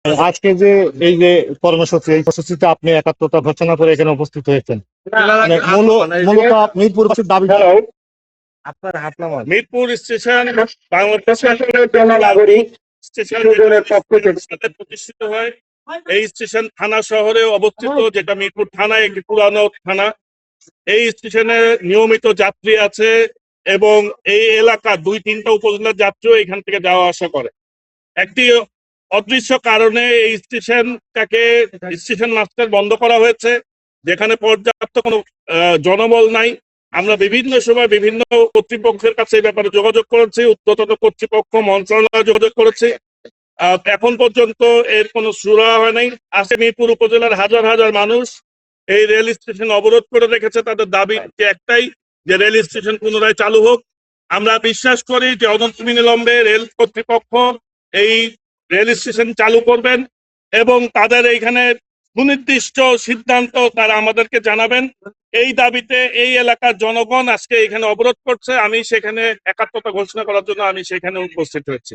আজকে যে এই যে কর্মসূচি, এই কর্মসূচিতে আপনি একাত্মতা ঘোষণা করে এখানে উপস্থিত হয়েছেন, মানে মূলত মিরপুরবাসীর দাবি। মিরপুর স্টেশন বাংলাদেশের জননাগরিক স্টেশনের পক্ষ থেকে প্রতিষ্ঠিত হয়। এই স্টেশন থানা শহরে অবস্থিত, যেটা মিরপুর থানায় একটি পুরানো থানা। এই স্টেশনে নিয়মিত যাত্রী আছে এবং এই এলাকা 2-3টা উপজেলার যাত্রীও এখান থেকে যাওয়া আসা করে। একটি অদৃশ্য কারণে এই স্টেশনটাকে স্টেশন মাস্টার বন্ধ করা হয়েছে, যেখানে পর্যাপ্ত কোনো জনবল নাই। আমরা বিভিন্ন সময় বিভিন্ন কর্তৃপক্ষের কাছে এই ব্যাপারে যোগাযোগ করেছি, ঊর্ধ্বতন কর্তৃপক্ষ মন্ত্রণালয়ে যোগাযোগ করেছি। এখন পর্যন্ত এর কোনো সুরাহা হয় নাই। আজকে মিরপুর উপজেলার হাজার হাজার মানুষ এই রেল স্টেশন অবরোধ করে রেখেছে। তাদের দাবি একটাই, যে রেল স্টেশন পুনরায় চালু হোক। আমরা বিশ্বাস করি যে অনতিবিলম্বে রেল কর্তৃপক্ষ এই রেল স্টেশন চালু করবেন এবং তাদের এইখানে সুনির্দিষ্ট সিদ্ধান্ত তারা আমাদেরকে জানাবেন। এই দাবিতে এই এলাকার জনগণ আজকে এখানে অবরোধ করছে। আমি সেখানে একাত্মতা ঘোষণা করার জন্য আমি সেখানে উপস্থিত হয়েছি।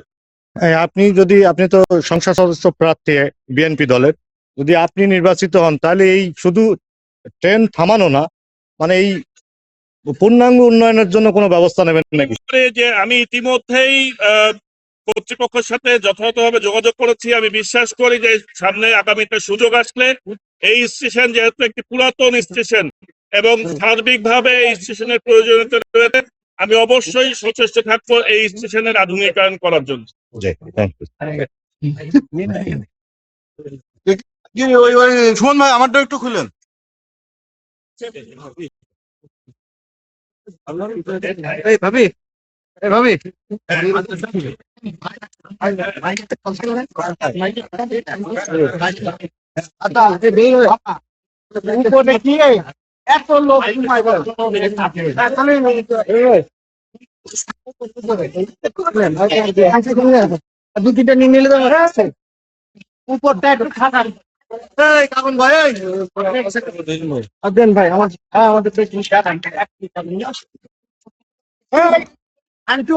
আপনি তো সংসদ সদস্য প্রার্থী বিএনপি দলের, যদি আপনি নির্বাচিত হন তাহলে এই শুধু ট্রেন থামানো না, মানে এই পূর্ণাঙ্গ উন্নয়নের জন্য কোনো ব্যবস্থা নেবেন নাকি? যে আমি ইতিমধ্যেই কর্তৃপক্ষের সাথে যথাযথভাবে যোগাযোগ করেছি। আমি বিশ্বাস করি যে সামনে আগামীতে সুযোগ আসলে এই স্টেশন, যেহেতু একটি পুরাতন স্টেশন এবং সার্বিকভাবে এই স্টেশনের প্রয়োজনীয়তা রয়েছে, আমি অবশ্যই সচেষ্ট থাকবো এই স্টেশনের আধুনিকায়ন করার জন্য। সুমন ভাই, আমারটা একটু খুলেন। ভাবি ভাবি এত লোক দু তিনটা নিয়ে নিলে তো উপরটা একটু খারাপ। কারণ ভাই দেন ভাই আমার আমাদের আন্টু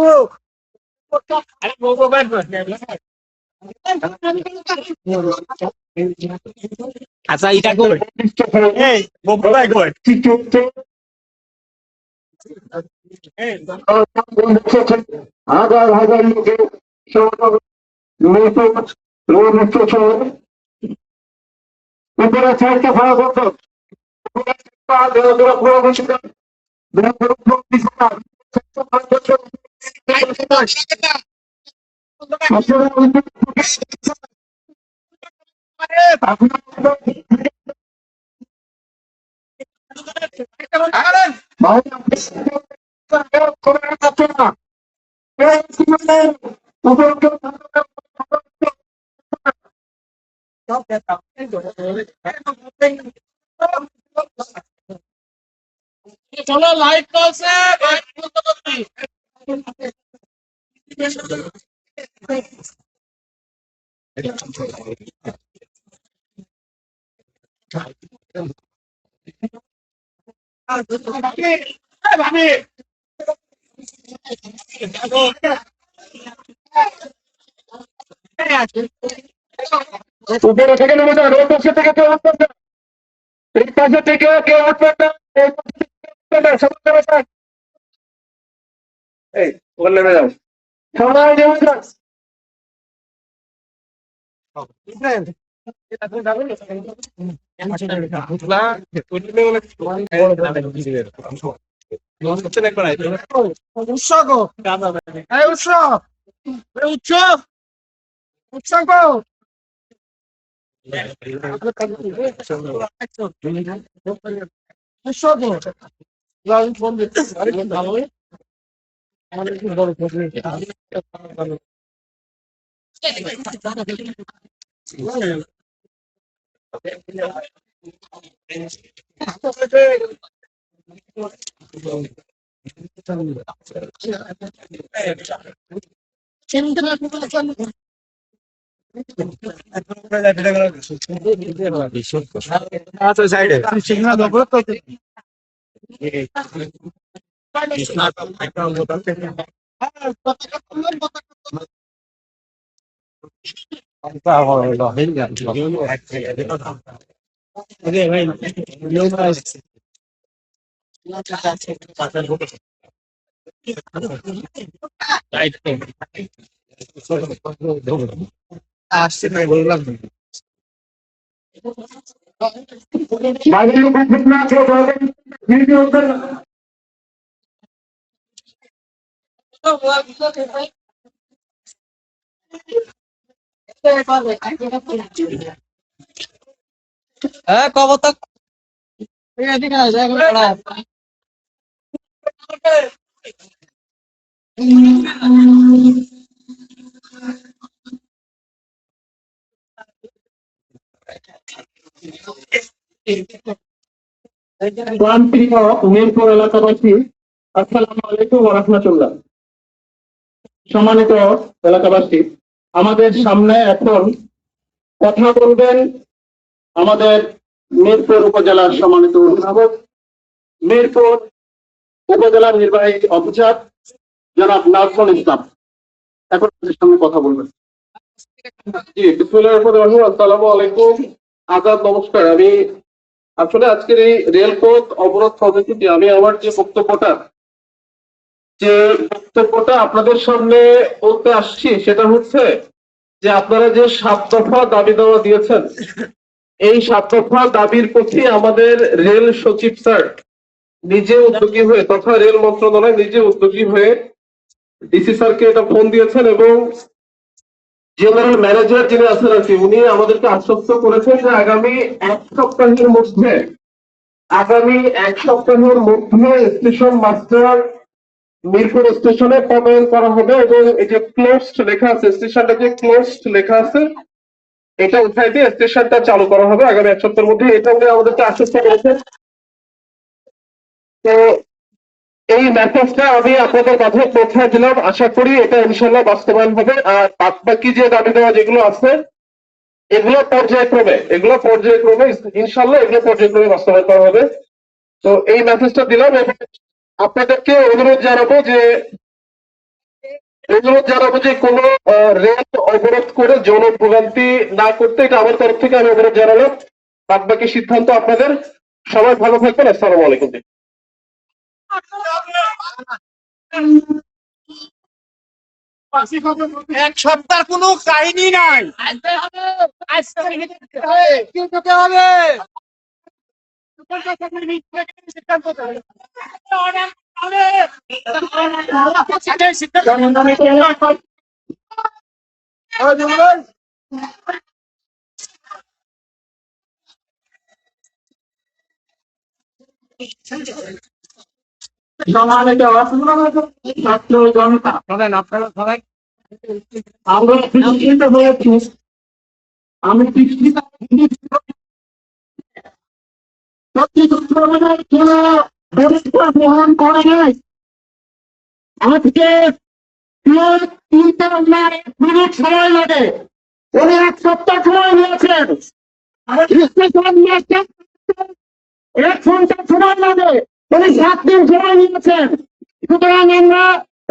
আচ্ছা এটা কই এই ভাই কই হাজার হাজার লোকের উপরে চারটা ভাড়া করতো চলো লাইট চলছে, উপরে থেকে নেমে যান, ওই পাশে থেকে কেউ উঠবেন না, এই পাশে থেকে কেউ উঠবেন না, এই পাশে থেকে কেউ উঠবেন না, সবাই নেমে যান। এই ওখানে নেমে যাও, সবাই নেমে যান। সাইডে বাইরে উপস্থিত না কেউ বলবেন, ভিডিও করেন। প্রাণপ্রিয় মিরপুর এলাকাবাসী, আসসালামু আলাইকুম ওয়া রাহমাতুল্লাহ। সম্মানিত এলাকাবাসী, আমাদের সামনে এখন কথা বলবেন আমাদের মিরপুর উপজেলার সম্মানিত অভিভাবক, মিরপুর উপজেলার নির্বাহী অফিসার জনাব নাজমুল ইসলাম। এখন আপনাদের সামনে কথা বলবেন। জি, বিসমিল্লাহির রহমানির রহিম। আসসালামু আলাইকুম, আদাব, নমস্কার। আমি আসলে আজকের এই রেলপথ অবরোধ কর্মসূচি আমি আমার যে বক্তব্যটা আপনাদের সামনে বলতে আসছি সেটা হচ্ছে যে আপনারা যে 7 দফা দাবি দেওয়া দিয়েছেন, এই 7 দফা দাবির প্রতি আমাদের রেল সচিব স্যার নিজে উদ্যোগী হয়ে তথা রেল মন্ত্রণালয় নিজে উদ্যোগী হয়ে ডিসি স্যারকে এটা ফোন দিয়েছেন এবং জেনারেল ম্যানেজার যিনি আছেন আর কি উনি আমাদেরকে আশ্বস্ত করেছেন যে আগামী এক সপ্তাহের মধ্যে স্টেশন মাস্টার মিরপুর স্টেশনে পদায়ন করা হবে এবং এই যে ক্লোজড লেখা আছে, স্টেশনটা যে ক্লোজড লেখা আছে এটা উঠাই দিয়ে স্টেশনটা চালু করা হবে আগামী এক সপ্তাহের মধ্যে। এটা উনি আমাদেরকে আশ্বস্ত করেছেন। তো এই মেসেজটা আমি আপনাদের মাঝে পৌঁছে দিলাম, আশা করি এটা ইনশাল্লাহ বাস্তবায়ন হবে। আর বাকি যে দাবি দেওয়া যেগুলো আছে এগুলো পর্যায়ক্রমে ইনশাল্লাহ এগুলো পর্যায়ক্রমে বাস্তবায়ন করা হবে। তো এই মেসেজটা দিলাম এবং আপনাদেরকে অনুরোধ জানাবো যে কোনো রেল অবরোধ করে জনভোগান্তি না করতে, এটা আমার তরফ থেকে আমি অনুরোধ জানালাম। বাদ বাকি সিদ্ধান্ত আপনাদের। সবাই ভালো থাকবেন। আসসালামু আলাইকুম। এক সপ্তাহ কোনো কাহিনী নাই। ছাত্র জনতা আপনারা সবাই আমরা বিস্মিত হয়েছি। আমি গ্রহণ করে নাই। আজকে 3 সময় লাগে, উনি 1 সপ্তাহ সময় নিয়েছেন। 1 ঘন্টা সময় লাগে, উনি 7 দিন সময় নিয়েছেন। সুতরাং আমরা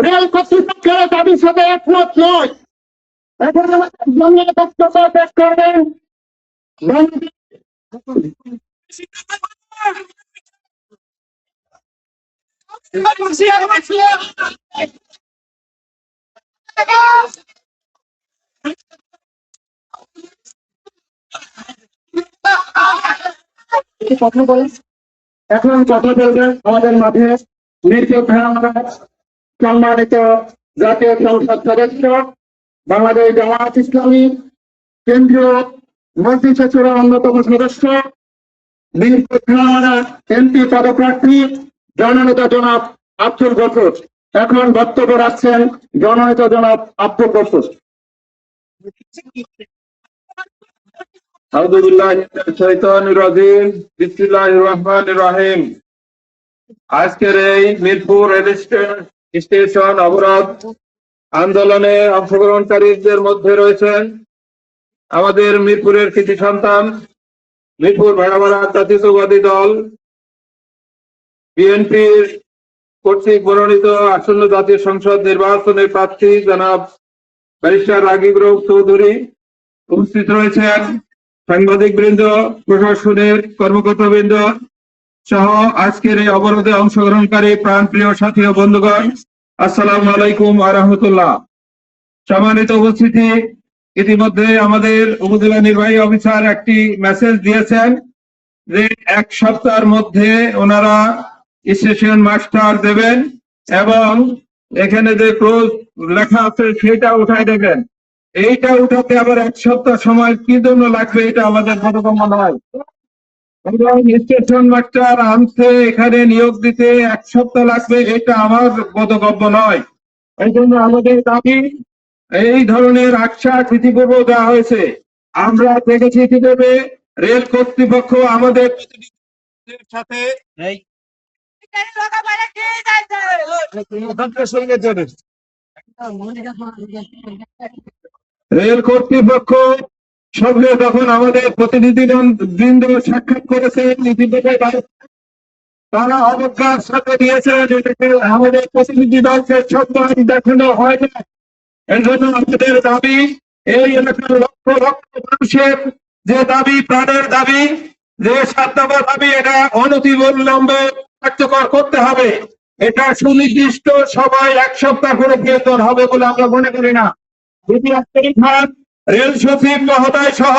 রেল কর্তৃপক্ষের দাবির সাথে একমত নয়। এখন আমাদের জন্য বক্তব্য পেশ করবেন কথা বলেন। এখন কথা বলবেন আমাদের মাঝে মিরপুর থানার সম্মানিত জাতীয় সংসদ সদস্য, বাংলাদেশ জামায়াত ইসলামী কেন্দ্রীয় মন্ত্রী সচিবের অন্যতম সদস্য, মিরপুর থানা এমপি পদপ্রার্থী জননেতা জনাব আব্দুল গফুর। এখন বক্তব্য রাখছেন জননেতা জনাব আব্দুল গফুর। বিসমিল্লাহির রহমানির রহিম। আজকের এই মিরপুর রেল স্টেশন অবরোধ আন্দোলনে অংশগ্রহণকারীদের মধ্যে রয়েছেন আমাদের মিরপুরের কৃতি সন্তান, মিরপুর ভেড়ামারা জাতীয়তাবাদী দল বিএনপির কর্তৃক মনোনীত আসন্ন জাতীয় সংসদ নির্বাচনের প্রার্থী জনাব ব্যারিস্টার রাগিব রউফ চৌধুরী, উপস্থিত রয়েছেন সাংবাদিক বৃন্দ, প্রশাসনের কর্মকর্তা বৃন্দ সহ আজকের এই অবরোধে অংশগ্রহণকারী প্রাণপ্রিয় সাথী ও বন্ধুগণ, আসসালামু আলাইকুম ওয়া রাহমাতুল্লাহ। সম্মানিত উপস্থিতি, ইতিমধ্যে আমাদের উপজেলা নির্বাহী অফিসার একটি মেসেজ দিয়েছেন যে 1 সপ্তাহের মধ্যে ওনারা স্টেশন মাস্টার দেবেন এবং এখানে যে ক্লোজ লেখা আছে সেটা উঠাই দেবেন। এইটা উঠাতে আবার 1 সপ্তাহ সময় কি জন্য লাগবে এটা আমাদের বোধগম্য নয়। এবং স্টেশন মাস্টার আনতে এখানে নিয়োগ দিতে 1 সপ্তাহ লাগবে এটা আমার বোধগম্য নয়। এই জন্য আমাদের দাবি, এই ধরনের আশ্বাস ইতিপূর্বে দেওয়া হয়েছে। আমরা দেখেছি কিভাবে রেল কর্তৃপক্ষ আমাদের প্রতিনিধিদের সাথে রেল কর্তৃপক্ষ সঙ্গে যখন আমাদের প্রতিনিধি বৃন্দ সাক্ষাৎ করেছেন, তারা অবজ্ঞার সাথে দিয়েছে যে আমাদের প্রতিনিধি দলকে সম্মান দেখানো হয় না। এই জন্য আমাদের দাবি, এই এলাকার লক্ষ লক্ষ মানুষের যে দাবি, প্রাণের দাবি, যে 7 দফা দাবি, এটা অনতিবিলম্বে কার্যকর করতে হবে। এটা সুনির্দিষ্ট সবাই 1 সপ্তাহ করে বেতন হবে বলে আমরা মনে করি না। যদি রেল সচিব মহোদয় সহ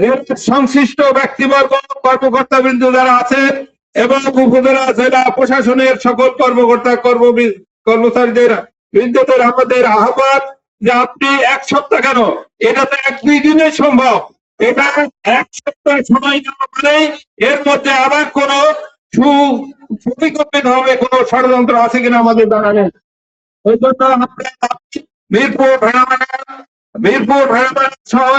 রেল সংশ্লিষ্ট ব্যক্তিবর্গ, কর্মকর্তা বৃন্দ যারা আছেন এবং উপজেলা জেলা প্রশাসনের সকল কর্মকর্তা কর্মচারীদের বৃন্দদের আমাদের আহ্বান যে আপনি 1 সপ্তাহ কেন, এটা তো 1-2 দিনে সম্ভব। এটা 1 সপ্তাহ সময় নেওয়া মানে এর মধ্যে আবার কোন সুপরিকল্পিত হবে কোন ষড়যন্ত্র আছে কিনা আমাদের জানা নেই। ওই জন্য মিরপুর ভেড়ামারা সহ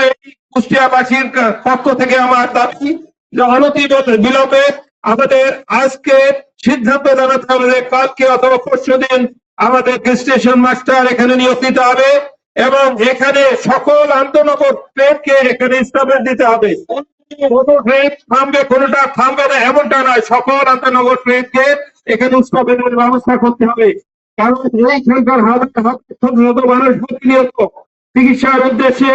কুষ্টিয়াবাসীর পক্ষ থেকে আমার দাবি যে অনতিবিলম্বে আমাদের আজকে সিদ্ধান্ত জানাতে হবে যে কালকে অথবা পরশুদিন আমাদের স্টেশন মাস্টার এখানে নিয়োগ দিতে হবে এবং এখানে সকল আন্তনগর ট্রেনকে এখানে স্টপেজ দিতে হবে। কোনো ট্রেন থামবে, কোনোটা থামবে না এমনটা নয়, সকল আন্তনগর ট্রেনকে এখানে স্টপেজের ব্যবস্থা করতে হবে। কারণ এইখানকার শত মানুষ প্রতিনিয়ত চিকিৎসার উদ্দেশ্যে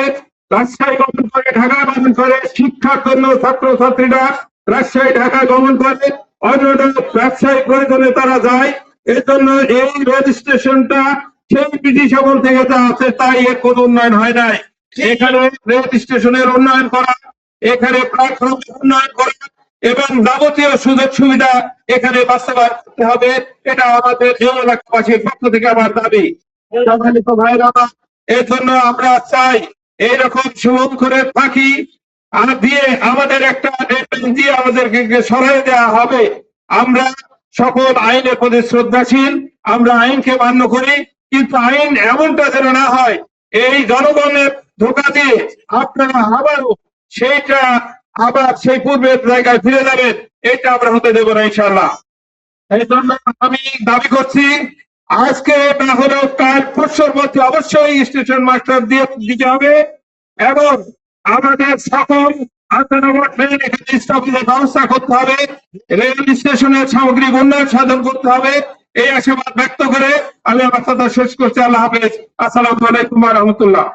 রাজশাহী গমন করে, ঢাকা গমন করে, শিক্ষার জন্য ছাত্রছাত্রীরা রাজশাহী ঢাকা গমন করে, অন্যান্য ব্যবসায়িক প্রয়োজনে তারা যায়। এর জন্য এই রেল স্টেশনটা সেই ব্রিটিশ আমল থেকে যা আছে তাই এর কোনো উন্নয়ন হয় নাই। এখানে রেল স্টেশনের উন্নয়ন করা, এখানে প্ল্যাটফর্ম উন্নয়ন করা এবং যাবতীয় সুযোগ সুবিধা এখানে বাস্তবায়ন করতে হবে। এটা আমাদের এই এলাকাবাসীর পক্ষ থেকে আমার দাবি। সম্মানিত ভাইরা, এর জন্য আমরা চাই এইরকম শুভঙ্করের পাখি দিয়ে আমাদের একটা দিয়ে আমাদেরকে সরাই দেওয়া হবে। আমরা সকল আইনের প্রতি শ্রদ্ধাশীল, আমরা আইনকে মান্য করি, কিন্তু আইন এমনটা যেন না হয় এই জনগণের ধোঁকা দিয়ে আপনারা আবারও সেইটা আবার সেই পূর্বের জায়গায় ফিরে যাবেন, এটা আমরা হতে দেব না ইনশাআল্লাহ। এই জন্য আমি দাবি করছি আজকে না হলেও কাল পরশুর মধ্যে অবশ্যই স্টেশন মাস্টার দিয়ে দিতে হবে এবং আমাদের সকল আন্তনগর ট্রেন এখানে স্টপেজের ব্যবস্থা করতে হবে, রেল স্টেশনের সামগ্রিক উন্নয়ন সাধন করতে হবে। এই আশাবাদ ব্যক্ত করে আমি আমার কথা শেষ করছি। আল্লাহ হাফেজ। আসসালামু আলাইকুম ওয়া রাহমাতুল্লাহ।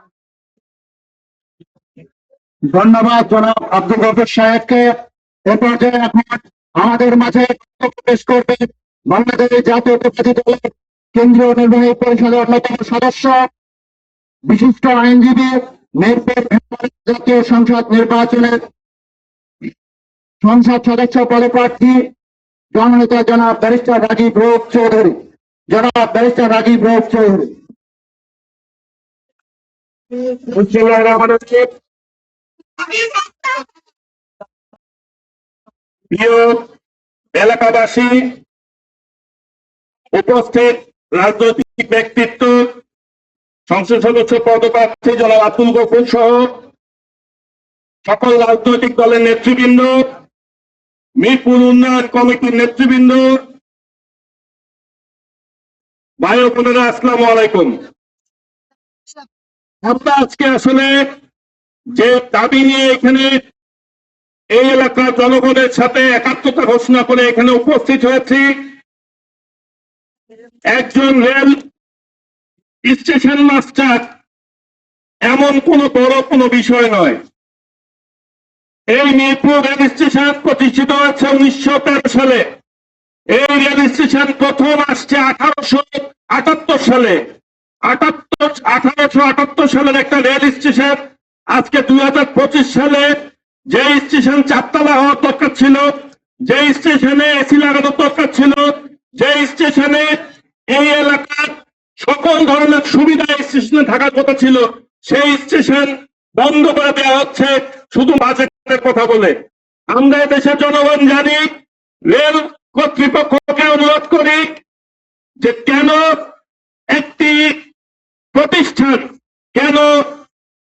ধন্যবাদ জনাব আব্দুল গফুর সাহেবকে। এ পর্যায়ে এখন আমাদের মাঝে পেশ করবেন বাংলাদেশ জাতীয়তাবাদী দলের কেন্দ্রীয় নির্বাহী পরিষদের অন্যতম সদস্য, বিশিষ্ট আইনজীবী, মিরপুর জাতীয় সংসদ নির্বাচনের সংসদ সদস্য পদপ্রার্থী জননেতা জনাব ব্যারিস্টার রাজীব রৌফ চৌধুরী। জনাব ব্যারিস্টার রাজীব রৌফ চৌধুরী। প্রিয় এলাকাবাসী, উপস্থিত রাজনৈতিক ব্যক্তিত্ব, সংসদ সদস্য পদপ্রার্থী জনাব আব্দুল গফুর সহ সকল রাজনৈতিক দলের নেতৃবৃন্দ, মিরপুর উন্নয়ন কমিটির নেতৃবৃন্দ, ভাই ও বোনেরা, আসসালামু আলাইকুম। আমরা আজকে আসলে যে দাবি নিয়ে এখানে এই এলাকার জনগণের সাথে একাত্মতা ঘোষণা করে এখানে উপস্থিত হয়েছি, একজন রেল স্টেশন মাস্টার এমন কোনো বিষয় নয়। এই মিরপুর রেল স্টেশন প্রতিষ্ঠিত হয়েছে 1913 সালে। এই রেল স্টেশন প্রথম আসছে 1878 সালে। 1878 সালের একটা রেল স্টেশন আজকে 2025 সালে যে স্টেশন 4 তলা হওয়ার দরকার ছিল, যে স্টেশনে এসি লাগানোর দরকার ছিল, যে স্টেশনে এই এলাকার সকল ধরনের সুবিধা স্টেশনে থাকার কথা ছিল, সেই স্টেশন বন্ধ করে দেওয়া হচ্ছে শুধু বাজেটের কথা বলে। আমরা দেশের জনগণ জানি, রেল কর্তৃপক্ষকে অনুরোধ করি যে কেন একটি প্রতিষ্ঠান কেন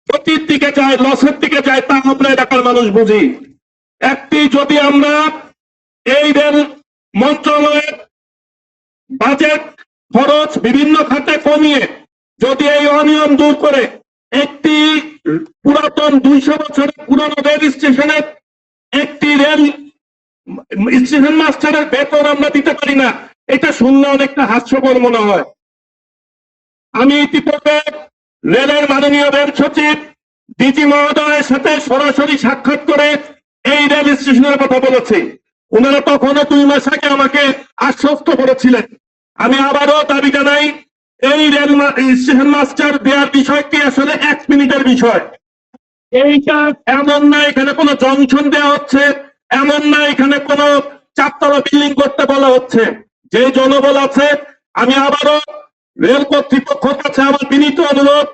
ক্ষতির দিকে যায়, লসের দিকে যায়, তা আমরা এলাকার মানুষ বুঝি। যদি আমরা এই রেল মন্ত্রণালয়ের বাজেট খরচ বিভিন্ন খাতে কমিয়ে যদি এই অনিয়ম দূর করে একটি পুরাতন 200 বছরের পুরনো রেল স্টেশনের একটি রেল স্টেশন মাস্টারের বেতন আমরা দিতে পারি না, এটা শুনলে অনেকটা হাস্যকর মনে হয়। আমি ইতিপূর্বে রেলের মাননীয় রেল সচিব ডিজি মহোদয়ের সাথে সরাসরি সাক্ষাৎ করে এই রেল স্টেশনের কথা বলেছি। ওনারা তখনও 2 মাস আগে আমাকে আশ্বস্ত করেছিলেন। আমি আবারও দাবি জানাই, এই রেল স্টেশন মাস্টার দেওয়ার বিষয়টি আসলে 1 মিনিটের বিষয়। এইটা এমন না এখানে কোনো জংশন দেওয়া হচ্ছে, এমন না এখানে কোনো 4 তলা বিল্ডিং করতে বলা হচ্ছে। যে জনবল আছে, আমি আবারও রেল কর্তৃপক্ষের কাছে আমার বিনীত অনুরোধ,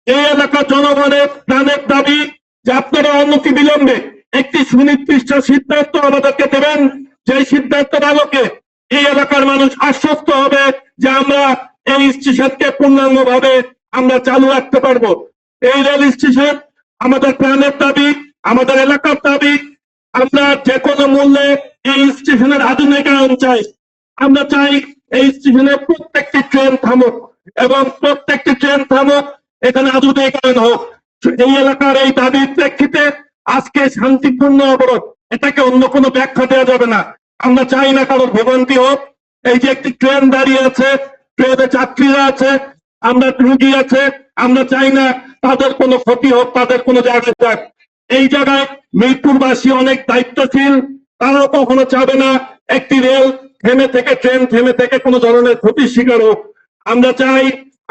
এই এলাকার জনগণের প্রাণের দাবি যে আপনারা অনতি বিলম্বে একটি সুনির্দিষ্ট সিদ্ধান্ত আমাদেরকে দেবেন, যে সিদ্ধান্তের আলোকে এই এলাকার মানুষ আশ্বস্ত হবে যে আমরা এই স্টেশনকে পূর্ণাঙ্গ ভাবে আমরা চালু রাখতে পারবো। এই রেল স্টেশন আমাদের প্রাণের দাবি, আমাদের এলাকার দাবি। আমরা যে কোনো মূল্যে এই স্টেশনের আধুনিকায়ন চাই। আমরা চাই এই স্টেশনে প্রত্যেকটি ট্রেন থামুক এবং প্রত্যেকটি ট্রেন থামুক, এখানে আধুনিকায়ন হোক। এই এলাকার এই দাবির প্রেক্ষিতে আজকে শান্তিপূর্ণ অবরোধ, এটাকে অন্য কোনো ব্যাখ্যা দেওয়া যাবে না। আমরা চাই না কারোর ভোগান্তি হোক। এই যে একটি ট্রেন দাঁড়িয়ে আছে, ট্রেনে যাত্রীরা আছে, আমরা রুগী আছে, আমরা চাই না তাদের কোনো ক্ষতি হোক, তাদের কোনো জায়গায় যাক। এই জায়গায় মিরপুরবাসী অনেক দায়িত্বশীল, তারাও কখনো চাবে না একটি রেল থেমে থেকে, ট্রেন থেমে থেকে কোনো ধরনের ক্ষতির শিকার হোক। আমরা চাই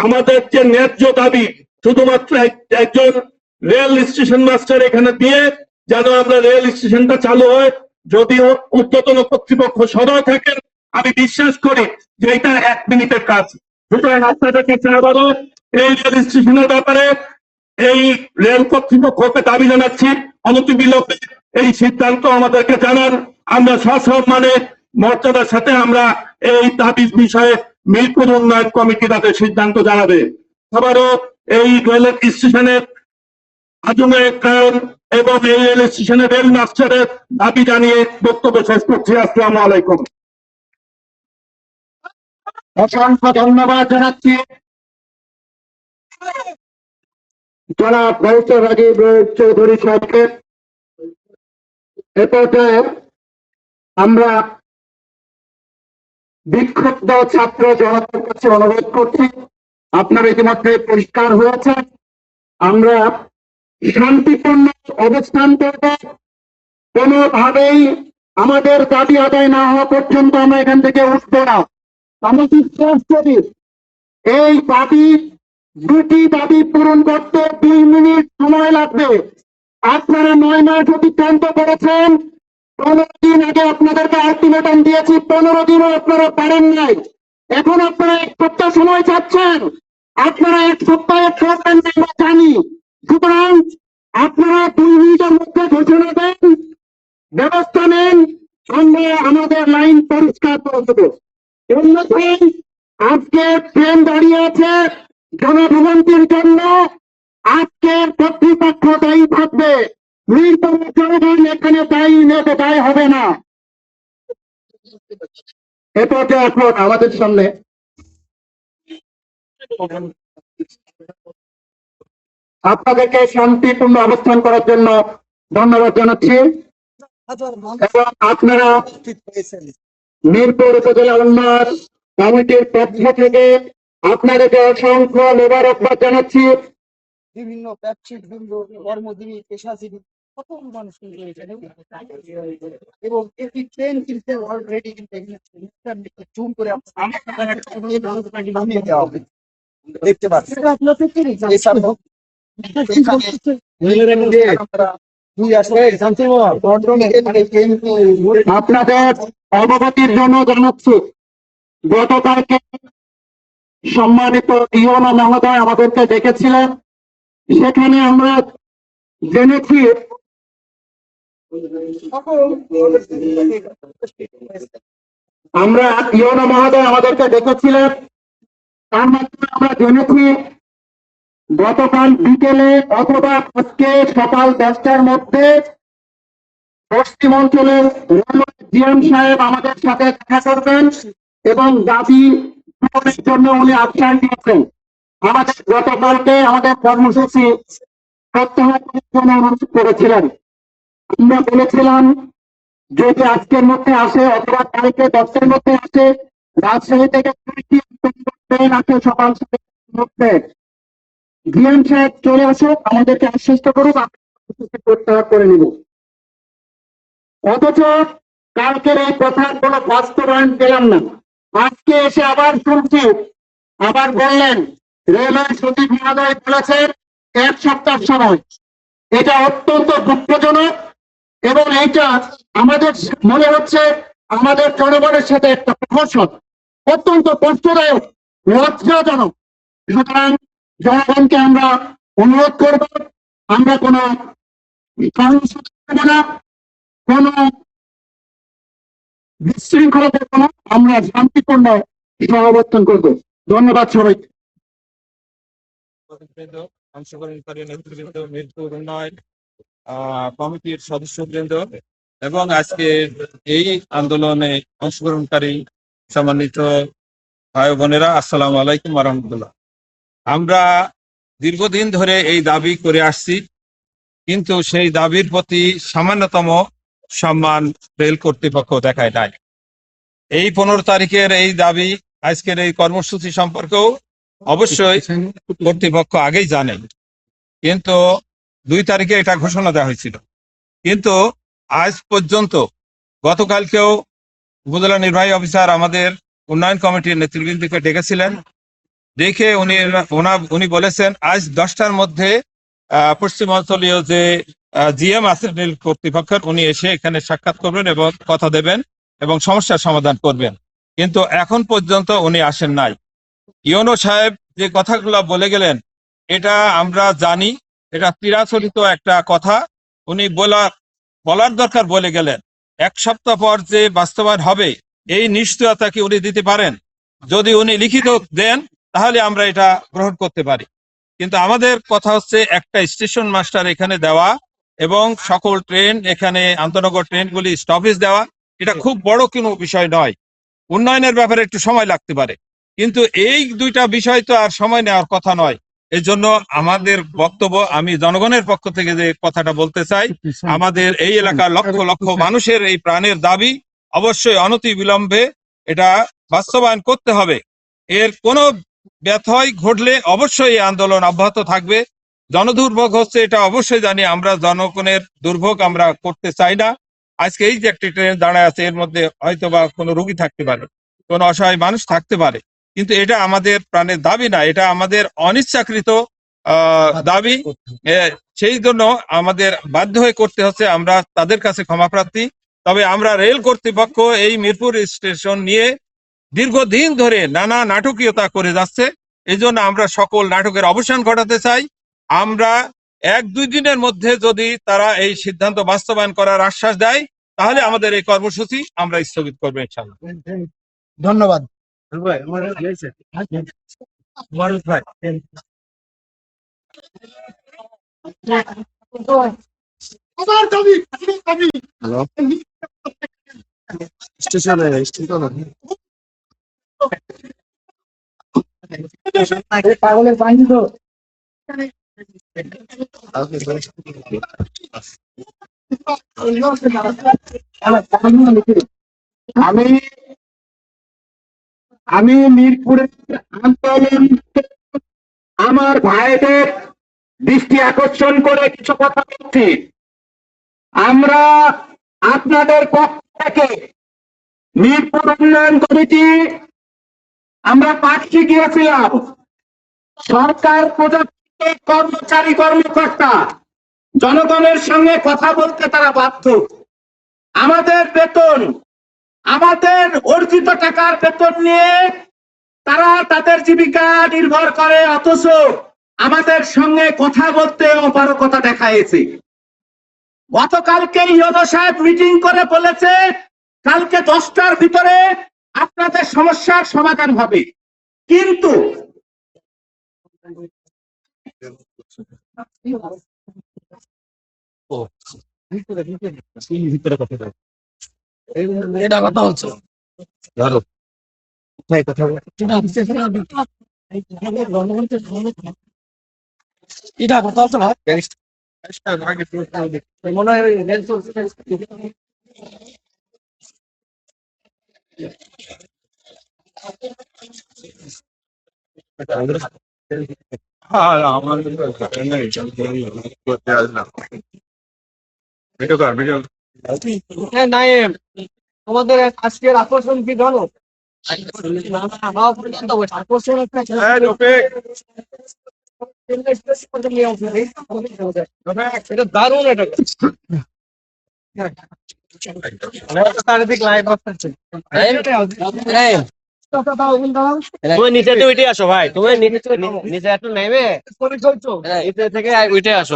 আমাদের যে ন্যায্য দাবি, শুধুমাত্র একজন রেল স্টেশন মাস্টার এখানে দিয়ে যেন আমরা রেল স্টেশনটা চালু হয়। যদিও ঊর্ধ্বতন কর্তৃপক্ষ সদয় থাকেন, আমি বিশ্বাস করি যে এটা 1 মিনিটের কাজ। সুতরাং আপনাদের কাছে আবারও এই রেল স্টেশনের ব্যাপারে এই রেল কর্তৃপক্ষকে দাবি জানাচ্ছি, অনতিবিলম্বে এই সিদ্ধান্ত আমাদেরকে জানান। আমরা সসম্মানে মর্যাদার সাথে আমরা এই দাবির বিষয়ে মিরপুর উন্নয়ন কমিটি তাদের সিদ্ধান্ত জানাবে। আবারও এই রেল স্টেশনের আধুনিকায়ন এবং এই রেল স্টেশনের রেল মাস্টারের দাবি জানিয়ে বক্তব্য শেষ করছি। আসসালামু আলাইকুম। অসংখ্য ধন্যবাদ জানাচ্ছি জনাব ব্যারিস্টার রাজীব চৌধুরী সাহেবকে। এ পর্যায়ে আমরা বিক্ষুব্ধ ছাত্র জনতার কাছে অনুরোধ করছি, আপনারা ইতিমধ্যে পরিষ্কার হয়েছে, আমরা শান্তিপূর্ণ অবস্থান করব। কোনোভাবেই আমাদের দাবি আদায় না হওয়া পর্যন্ত আমরা এখান থেকে উঠবো না। আমরা বিশ্বাস করি এই দাবি, 2টি দাবি পূরণ করতে 2 মিনিট সময় লাগবে। আপনারা 9 মাস অতিক্রান্ত করেছেন। 15 দিন আগে আপনাদেরকে আলটিমেটাম দিয়েছি, 15 দিনও আপনারা পারেন নাই। এখন আপনারা 1 সপ্তাহ সময় চাচ্ছেন, আপনারা 1 সপ্তাহে করবেন না আমরা জানি। সুতরাং আপনারা 2 মিনিটের মধ্যে ঘোষণা দেন, ব্যবস্থা নেন, আমরা আমাদের লাইন পরিষ্কার করে দেবো। অন্যথায় আজকে ট্রেন দাঁড়িয়ে আছে জনভোগান্তির জন্য, আজকের কর্তৃপক্ষ দায়ী থাকবে, মিরপুরের জনগণ এখানে দায়ী নেবে, দায়ী হবে না। এ পর্যায়ে এখন আমাদের সামনে আপনাদেরকে শান্তিপূর্ণ অবস্থান করার জন্য ধন্যবাদ জানাচ্ছি এবং আপনারা মিরপুর উপজেলা উন্নয়ন কমিটির পক্ষ থেকে আপনাদেরকে অসংখ্য মোবারকবাদ জানাচ্ছি। বিভিন্ন ব্যবসায়িক বৃন্দ, কর্মজীবী, পেশাজীবী কত মানুষ কিন্তু রয়েছে। এবং একটি ট্রেন কিন্তু অলরেডি কিন্তু জুম করে নামিয়ে দেওয়া হবে, দেখতে পাচ্ছি। আপনাদের অবগতির জন্য জানাচ্ছি, গতকালকে সম্মানিত ইওনো মহোদয় আমাদেরকে ডেকেছিলেন। সেখানে আমরা জেনেছি ইওনো মহোদয় আমাদেরকে ডেকেছিলেন, তার মাধ্যমে আমরা জেনেছি গতকাল বিকেলে অথবা আজকে সকাল 10টার মধ্যে পশ্চিম অঞ্চলের জিএম সাহেব আমাদের সাথে দেখা করবেন এবং দাবি পূরণের জন্য উনি আশ্বাস দিয়েছেন। আমাদের গতকালকে আমাদের কর্মসূচি প্রত্যাহারের জন্য অনুরোধ করেছিলেন। আমরা বলেছিলাম যদি আজকের মধ্যে আসে অথবা কালকে 10টার মধ্যে আসে, রাজশাহী থেকে ট্রেন আছে সকাল 7টার মধ্যে, জিএম সাহেব চলে আসুক, আমাদেরকে আশ্বস্ত করুক, প্রত্যাহার করে নিব। অথচ কালকের এই কথার কোনো বাস্তবায়ন পেলাম না। আজকে এসে আবার শুনছি, আবার বললেন রেলওয়ে সচিব মহোদয় বলেছেন 1 সপ্তাহ সময়। এটা অত্যন্ত দুঃখজনক এবং এইটা আমাদের মনে হচ্ছে আমাদের জনগণের সাথে একটা প্রহসন, অত্যন্ত কষ্টদায়ক, লজ্জাজনক। সুতরাং জনগণকে আমরা অনুরোধ করব, আমরা কোনো কর্মসূচি দেব না, কোন বিশৃঙ্খলা করবো না, আমরা শান্তিপূর্ণ সমাবর্তন করবো। ধন্যবাদ সবাইকে। অংশগ্রহণকারী নেতৃবৃন্দ, মিরপুর উন্নয়ন কমিটির সদস্যবৃন্দ এবং আজকে এই আন্দোলনে অংশগ্রহণকারী সম্মানিত ভাই বোনেরা, আসসালামু আলাইকুম ওয়া রাহমাতুল্লাহ। আমরা দীর্ঘদিন ধরে এই দাবি করে আসছি, কিন্তু সেই দাবির প্রতি সামান্যতম সম্মান রেল কর্তৃপক্ষ দেখায় নাই। এই 15 তারিখের এই দাবি, আজকের এই কর্মসূচি সম্পর্কেও অবশ্যই কর্তৃপক্ষ আগেই জানেন, কিন্তু 2 তারিখে এটা ঘোষণা দেওয়া হয়েছিল। কিন্তু আজ পর্যন্ত, গতকালকেও উপজেলা নির্বাহী অফিসার আমাদের উন্নয়ন কমিটির নেতৃবৃন্দকে ডেকেছিলেন, দেখে উনি বলেছেন আজ 10টার মধ্যে পশ্চিমাঞ্চলীয় যে জিএম আছেন রেল কর্তৃপক্ষের, উনি এসে এখানে সাক্ষাৎ করবেন এবং কথা দেবেন এবং সমস্যার সমাধান করবেন। কিন্তু এখন পর্যন্ত উনি আসেন নাই। ইওনো সাহেব যে কথাগুলো বলে গেলেন, এটা আমরা জানি, এটা চিরাচরিত একটা কথা। উনি বলার দরকার বলে গেলেন। 1 সপ্তাহ পর যে বাস্তবায়ন হবে এই নিশ্চয়তা কি উনি দিতে পারেন? যদি উনি লিখিত দেন তাহলে আমরা এটা গ্রহণ করতে পারি। কিন্তু আমাদের কথা হচ্ছে একটা স্টেশন মাস্টার এখানে দেওয়া এবং সকল ট্রেন এখানে আন্তনগর ট্রেনগুলি স্টপেজ দেওয়া, এটা খুব বড় কোনো বিষয় নয়। উন্নয়নের ব্যাপারে একটু সময় লাগতে পারে, কিন্তু এই 2টা বিষয় তো আর সময় নেওয়ার কথা নয়। এই জন্য আমাদের বক্তব্য, আমি জনগণের পক্ষ থেকে যে কথাটা বলতে চাই, আমাদের এই এলাকার লক্ষ লক্ষ মানুষের এই প্রাণের দাবি অবশ্যই অনতি বিলম্বে এটা বাস্তবায়ন করতে হবে। এর কোনো ব্যথয় ঘটলে অবশ্যই এই আন্দোলন অব্যাহত থাকবে। জনদুর্ভোগ হচ্ছে এটা অবশ্যই জানি, আমরা জনগণের দুর্ভোগ আমরা করতে চাই না। আজকে এই যে একটি ট্রেন দাঁড়ায় আছে, এর মধ্যে হয়তো বা কোনো রোগী থাকতে পারে, কোনো অসহায় মানুষ থাকতে পারে, কিন্তু এটা আমাদের প্রাণের দাবি না, এটা আমাদের অনিচ্ছাকৃত দাবি। সেই জন্য আমাদের বাধ্য হয়ে করতে হচ্ছে, আমরা তাদের কাছে ক্ষমা প্রার্থী। তবে আমরা রেল কর্তৃপক্ষ এই মিরপুর স্টেশন নিয়ে দীর্ঘদিন ধরে নানা নাটকীয়তা করে যাচ্ছে। এই জন্য আমরা সকল নাটকের অবসান ঘটাতে চাই। আমরা 1-2 দিনের মধ্যে যদি তারা এই সিদ্ধান্ত বাস্তবায়ন করার আশ্বাস দেয়, তাহলে আমাদের এই কর্মসূচি আমরা স্থগিত করবো ইনশাআল্লাহ। ধন্যবাদ। পাগলের পাইনি তো। আমি মিরপুরের আন্দোলন আমার ভাইদের দৃষ্টি আকর্ষণ করে কিছু কথা বলছি। আমরা আপনাদের পক্ষ থেকে মিরপুর উন্নয়ন কমিটি আমরা পার্টি গিয়েছিলাম। সরকার প্রদত্ত কর্মচারী কর্মকর্তা জনগণের সঙ্গে কথা বলতে তারা বাধ্য। আমাদের বেতন, আমাদের অর্জিত টাকার বেতন নিয়ে তারা তাদের জীবিকা নির্ভর করে, অথচ আমাদের সঙ্গে কথা বলতে অপারগতা দেখাইছে। গতকালকে ইউনো সাহেব মিটিং করে বলেছে কালকে 10টার ভিতরে আপনাদের সমস্যার সমাধান হবে, কিন্তু এটা কথা হচ্ছে ধরো এটা কথা হচ্ছে না মনে হয় হ্যাঁ নাইম, তোমাদের আজকের আকর্ষণ কি জানো? আকর্ষণ এটা দারুণ, এটা চারিদিক লাইভ আসছে। তুমি নিচে তো উঠে আসো ভাই, তুমি নিচে একটু নেমে নিচে থেকে উঠে আসো।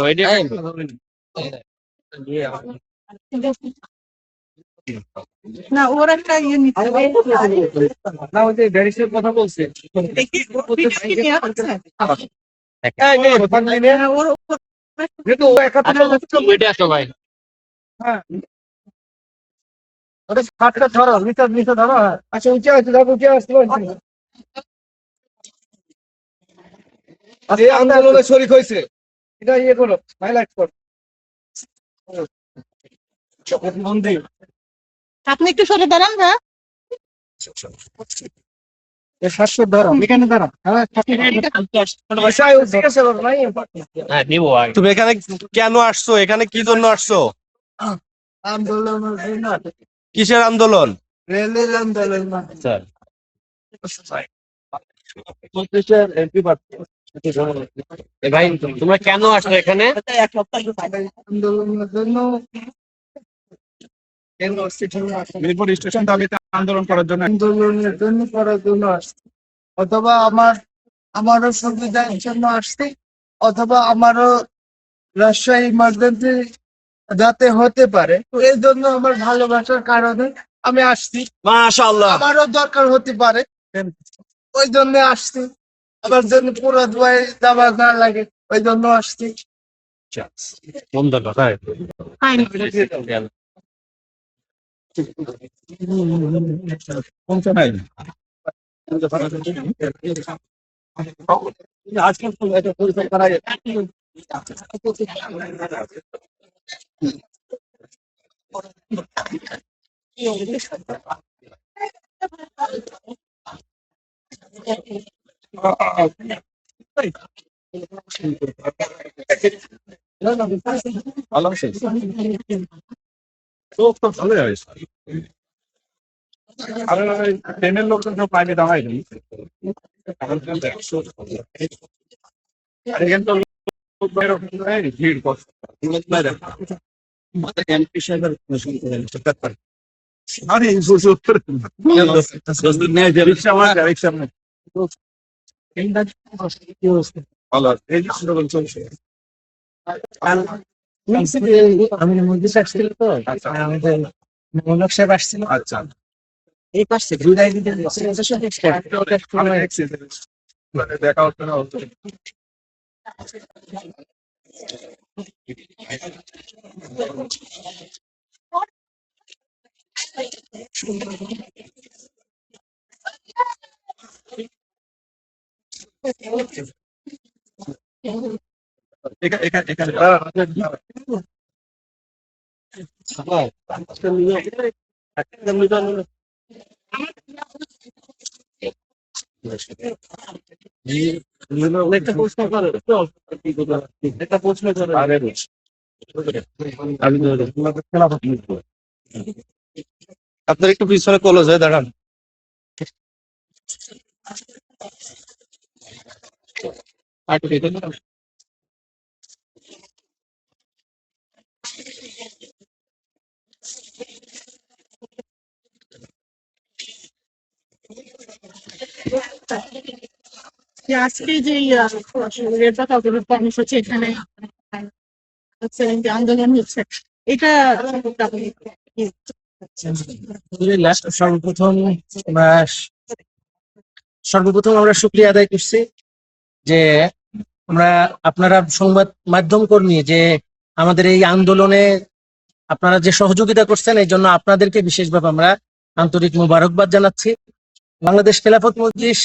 না ওর একটা ইয়ে নিতে হবে। না ওই যে ব্যারিস্টার কথা বলছে যেহেতু ও উঠে আসো ভাই। ওটা হাতটা ধরো, নিচে নিচে ধরো। আচ্ছা উঠে আসছে, দেখো উঠে আসলো। এই আন্দোলনে শরীক হয়েছে, এটা ইয়ে করো, হাইলাইট করো। আপনি একটু সরে দাঁড়ান। হ্যাঁ 700 ধরো, এখানে ধরো। হ্যাঁ নিবো ভাই। তুমি এখানে কেন আসছো? এখানে কি জন্য আসছো? আন্দোলনের জন্য। কিসের আন্দোলন? রেলের আন্দোলন। স্যার ভাই তোমরা কেন আসছো এখানে? আন্দোলনের জন্য, মিরপুর স্টেশন দাবিতে আন্দোলন করার জন্য, আন্দোলনের জন্য করার জন্য আসছে, অথবা আমারও সুবিধার জন্য আসছে, অথবা আমারও রাজশাহী ইমার্জেন্সি যাতে হতে পারে, তো এই জন্য আমার ভালোবাসার কারণে আমি আসছি। মাশাআল্লাহ। আমারও দরকার হতে পারে, ওই জন্য আসছি। আমার জন্য পুরো দুয়ায় দাবা না লাগে, ওই জন্য আসছি। ভালো আছিস? তো তো ভালো আছিস। আরে ট্রেনের লোকজন সব পাইনি দাঁড়াই নি। এখানে তো লোক বাইরে ভিড় করছে। এমপি সাহেবের আরে রিক্সা ভালো, এই যে আন্দোলন চলছে। আমি মন্দির আসছিল তো আমাদের মনোক সাহেব আসছিল। আচ্ছা এই পাশে বিদায় দিতে দেখা হচ্ছে না। এখানে একটা প্রশ্ন করে একটা প্রশ্ন করে আপনার একটু পিছনে কলেজ হয়ে দাঁড়ান। যে আজকে যে রেলপথ অবরোধ কর্মসূচি এখানে হচ্ছে, যে আন্দোলন হচ্ছে, এটা আপনি কি আলহামদুলিল্লাহ, সর্বপ্রথম আমরা শুকরিয়া আদায় করছি যে আপনারা সংবাদ মাধ্যম কর্মী যে আমাদের এই আন্দোলনে আপনারা যে সহযোগিতা করছেন, এই জন্য আপনাদেরকে বিশেষভাবে আমরা আন্তরিক মোবারকবাদ জানাচ্ছি। বাংলাদেশ খেলাফত মজলিস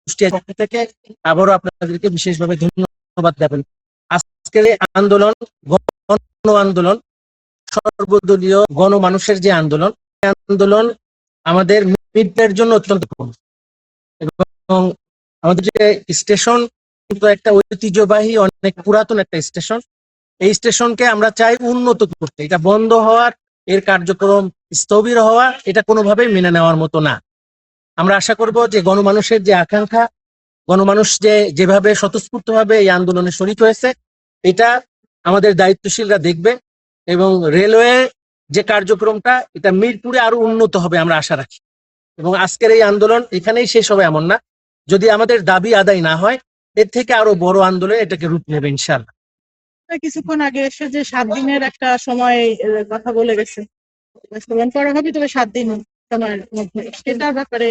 কুষ্টিয়া পক্ষ থেকে আবারও আপনাদেরকে বিশেষভাবে ধন্যবাদ দেবেন। আজকের এই আন্দোলন গণ আন্দোলন, সর্বদলীয় গণমানুষের যে আন্দোলন, এই আন্দোলন আমাদের মিডের জন্য অত্যন্ত এবং আমাদের যে স্টেশন কিন্তু একটা ঐতিহ্যবাহী অনেক পুরাতন একটা স্টেশন, এই স্টেশনকে আমরা চাই উন্নত করতে। এটা বন্ধ হওয়ার, এর কার্যক্রম স্থবির হওয়া, এটা কোনোভাবেই মেনে নেওয়ার মতো না। আমরা আশা করব যে গণমানুষের যে আকাঙ্ক্ষা, গণমানুষ যেভাবে স্বতঃস্ফূর্তভাবে এই আন্দোলনে শরিক হয়েছে, এটা আমাদের দায়িত্বশীলরা দেখবে এবং রেলওয়ে যে কার্যক্রমটা, এটা মিরপুরে আরো উন্নত হবে আমরা আশা রাখি। এবং আজকের এই আন্দোলন এখানেই শেষ হবে এমন না, যদি আমাদের দাবি আদায় না হয়, এর থেকে আরো বড় আন্দোলন এটাকে রূপ নেবে ইনশাআল্লাহ। কিছুক্ষণ আগে এসে যে 7 দিনের একটা সময় কথা বলে গেছে, বাস্তবায়ন করা হবে, তবে 7 দিন সময়ের মধ্যে, সেটার ব্যাপারে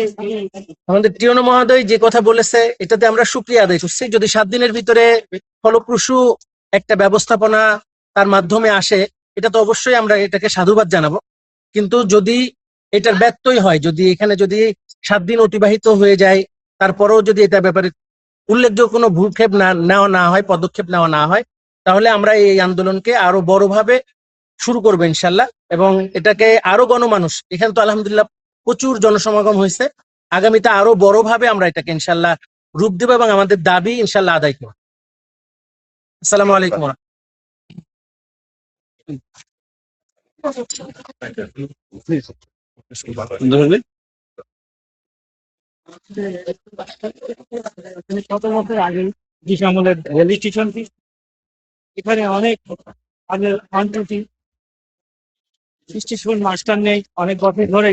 আমাদের টিওনো মহোদয় যে কথা বলেছে, এটাতে আমরা শুকরিয়া আদায় করছি। যদি 7 দিনের ভিতরে ফলপ্রসূ একটা ব্যবস্থাপনা তার মাধ্যমে আসে, এটা তো অবশ্যই আমরা এটাকে সাধুবাদ জানাবো। কিন্তু যদি এটার ব্যত্যয় হয়, যদি এখানে যদি 7 দিন অতিবাহিত হয়ে যায়, তারপরেও যদি এটা ব্যাপারে উল্লেখযোগ্য কোনো ভূক্ষেপ নেওয়া না হয়, পদক্ষেপ নেওয়া না হয়, তাহলে আমরা এই আন্দোলনকে আরো বড়ভাবে শুরু করবো ইনশাল্লাহ। এবং এটাকে আরো গণমানুষ, এখানে তো আলহামদুলিল্লাহ প্রচুর জনসমাগম হয়েছে, আগামীতে আরো বড়ভাবে আমরা এটাকে ইনশাল্লাহ রূপ দেব এবং আমাদের দাবি ইনশাল্লাহ আদায় করব। আসসালামু আলাইকুম। কত বছর আগে যে আমাদের রেল স্টেশনটি, এখানে অনেক আগের অন্তটি স্টেশন মাস্টার নেই অনেক বছর ধরে।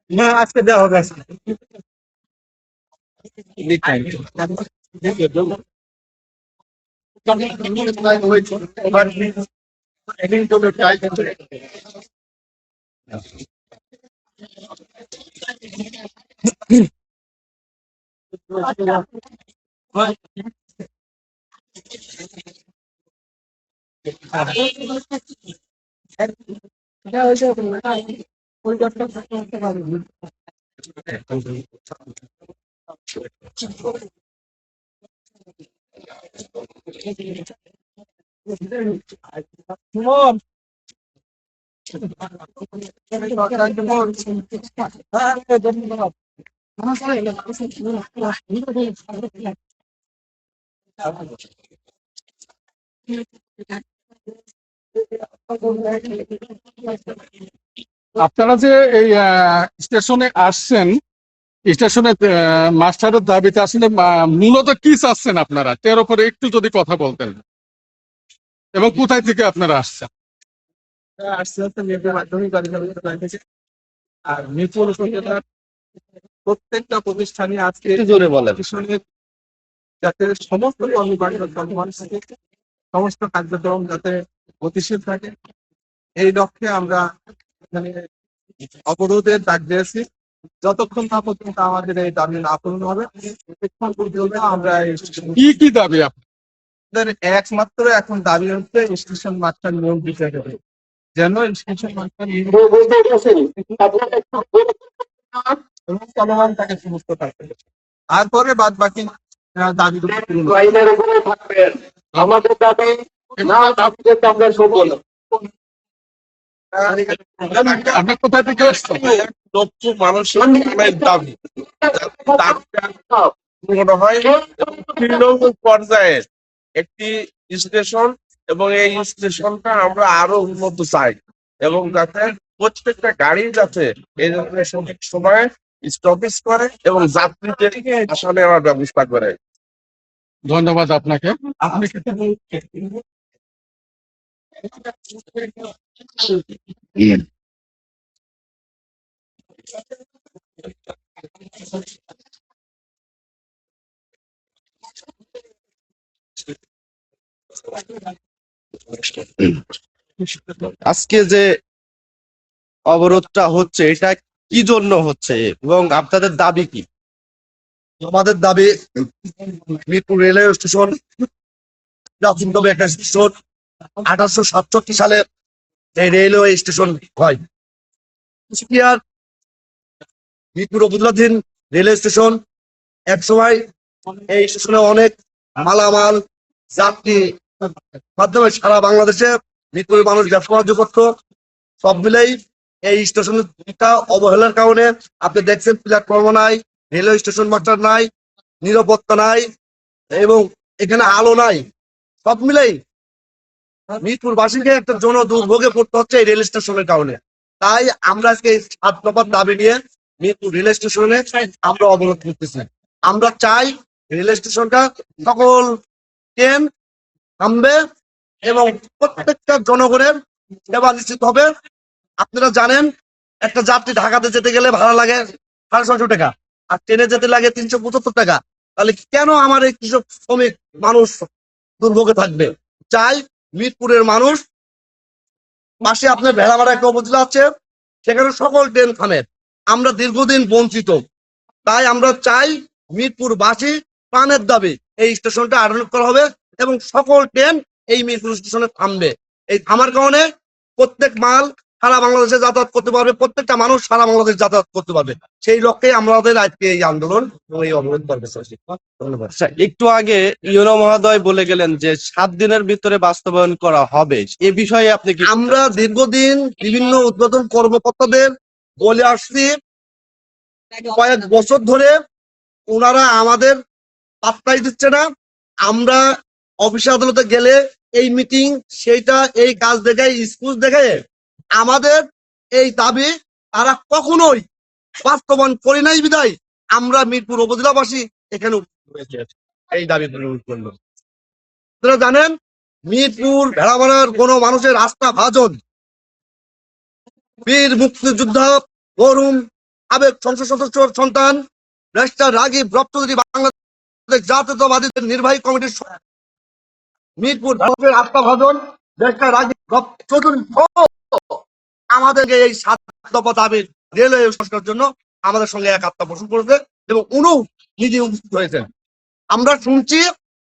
না, আজকে দেওয়া হবে। আপনারা যে এই স্টেশনে আসছেন, স্টেশনে মাস্টারের দাবিতে আসলে মূলত কি চাচ্ছেন আপনারা, এর উপরে একটু যদি কথা বলতেন, এবং কোথায় থেকে আপনারা আসছেন? আর মিরপুর উপজেলার প্রত্যেকটা প্রতিষ্ঠানে আজকে জোরে বলেন। যাতে সমস্ত সমস্ত কার্যক্রম যাতে গতিশীল থাকে, এই লক্ষ্যে আমরা এখানে অবরোধের ডাক দিয়েছি। যতক্ষণ না পর্যন্ত আমাদের এই দাবি না পূরণ হবে, ততক্ষণ পর্যন্ত আমরা কি দাবি আমাদের একমাত্র এখন দাবি হচ্ছে স্টেশন মাস্টার নিয়োগ দিতে হবে, যেন স্টেশন মাস্টার এবং চলমান তাকে সমস্ত থাকবে। তারপরে বাদ বাকি দাবি আমাদের দাবি না দাবিতে আমরা সফল। আপনি কোথা থেকে এসছেন? লক্ষ মানুষের অনেক দাবি মনে হয় তৃণমূল পর্যায়ের একটি স্টেশন, এবং এই স্টেশনটা আমরা আরো উন্নত চাই, এবং যাতে প্রত্যেকটা গাড়ি যাতে এই ধরনের সঠিক সময়ে স্টপেজ করে এবং যাত্রীদের আসা নেওয়ার ব্যবস্থা করে। ধন্যবাদ আপনাকে। আপনি আজকে যে অবরোধটা হচ্ছে এটা কি জন্য হচ্ছে এবং আপনাদের দাবি কি? আমাদের দাবি মিরপুর রেলওয়ে স্টেশন প্রাচীনতম একটা স্টেশন। 1867 সালে এই রেলওয়ে স্টেশন হয়। কুষ্টিয়ার মিরপুর উপজেলাধীন রেলওয়ে স্টেশন। এক সময় এই স্টেশনে অনেক মালামাল যাত্রী মাধ্যমে সারা বাংলাদেশে মিরপুরের মানুষ ব্যবসা বাণিজ্য করতো। সব মিলেই এই স্টেশনটা অবহেলার কারণে আপনি দেখছেন প্ল্যাটফর্ম নাই, রেলওয়ে স্টেশন মাস্টার নাই, নিরাপত্তা নাই, এবং এখানে আলো নাই। সব মিলেই মিরপুর বাসীকে একটা জন দুর্ভোগে পড়তে হচ্ছে এই রেল স্টেশনের কারণে। তাই আমরা আজকে এই 7 দফার দাবি নিয়ে মিরপুর রেল স্টেশনে আমরা অবরোধ করতেছি। আমরা চাই রেল স্টেশনটা সকল ট্রেন থামবে এবং প্রত্যেকটা জনগণের সেবা নিশ্চিত হবে। আপনারা জানেন একটা যাত্রী ঢাকাতে যেতে গেলে ভাড়া লাগে 650 টাকা, আর ট্রেনে যেতে লাগে 375 টাকা। তাহলে কেন আমার এই কৃষক শ্রমিক মানুষ দুর্ভোগে থাকবে? চাই মিরপুরের মানুষ পাশে আপনার ভেড়ামারা একটা উপজেলা আছে, সেখানে সকল ট্রেন থামে। আমরা দীর্ঘদিন বঞ্চিত, তাই আমরা চাই মিরপুরবাসী প্রাণের দাবি এই স্টেশনটা আধুনিক করা হবে এবং সকল ট্রেন এই মিরপুর স্টেশনে থামবে। এই থামার কারণে প্রত্যেক মাল সারা বাংলাদেশে যাতায়াত করতে পারবে, প্রত্যেকটা মানুষ সারা বাংলাদেশ যাতায়াত করতে পারবে। সেই লক্ষ্যে আমাদের আজকে এই আন্দোলন এবং এই অবরোধ কর্মসূচি। ধন্যবাদ। আচ্ছা, একটু আগে ইউনো মহোদয় বলে গেলেন যে 7 দিনের ভিতরে বাস্তবায়ন করা হবে, এ বিষয়ে আপনি কি? আমরা দীর্ঘদিন বিভিন্ন উদ্বোধন কর্মকর্তাদের বলে আসছি, কয়েক বছর ধরে ওনারা আমাদের পাত্তাই দিচ্ছে না। আমরা অফিসে আদালতে গেলে এই মিটিং সেইটা এই কাজ দেখায়, স্কুল দেখায় আমাদের এই দাবি তারা কখনোই বাস্তবায়ন করে নাই। বিদায় আমরা মিরপুর উপজেলাবাসী এখানে এই দাবি করলো। আপনারা জানেন মিরপুর ভেড়ামারার কোন মানুষের আস্থা ভাজন বীর মুক্তিযোদ্ধা তরুণ সাবেক সংসদ সদস্যর সন্তান ব্যারিস্টার রাগিব রপ্তগিরি বাংলাদেশ জাতীয়তাবাদীদের নির্বাহী কমিটির মিরপুর ভারতের আস্থা ভাজন ব্যারিস্টার রাগিব চৌধুরী আমাদেরকে এই 7 দফা দাবির রেলওয়ে সংস্কারের জন্য আমাদের সঙ্গে একাত্ম পোষণ করেছে এবং উনি নিজে উপস্থিত হয়েছেন। আমরা শুনছি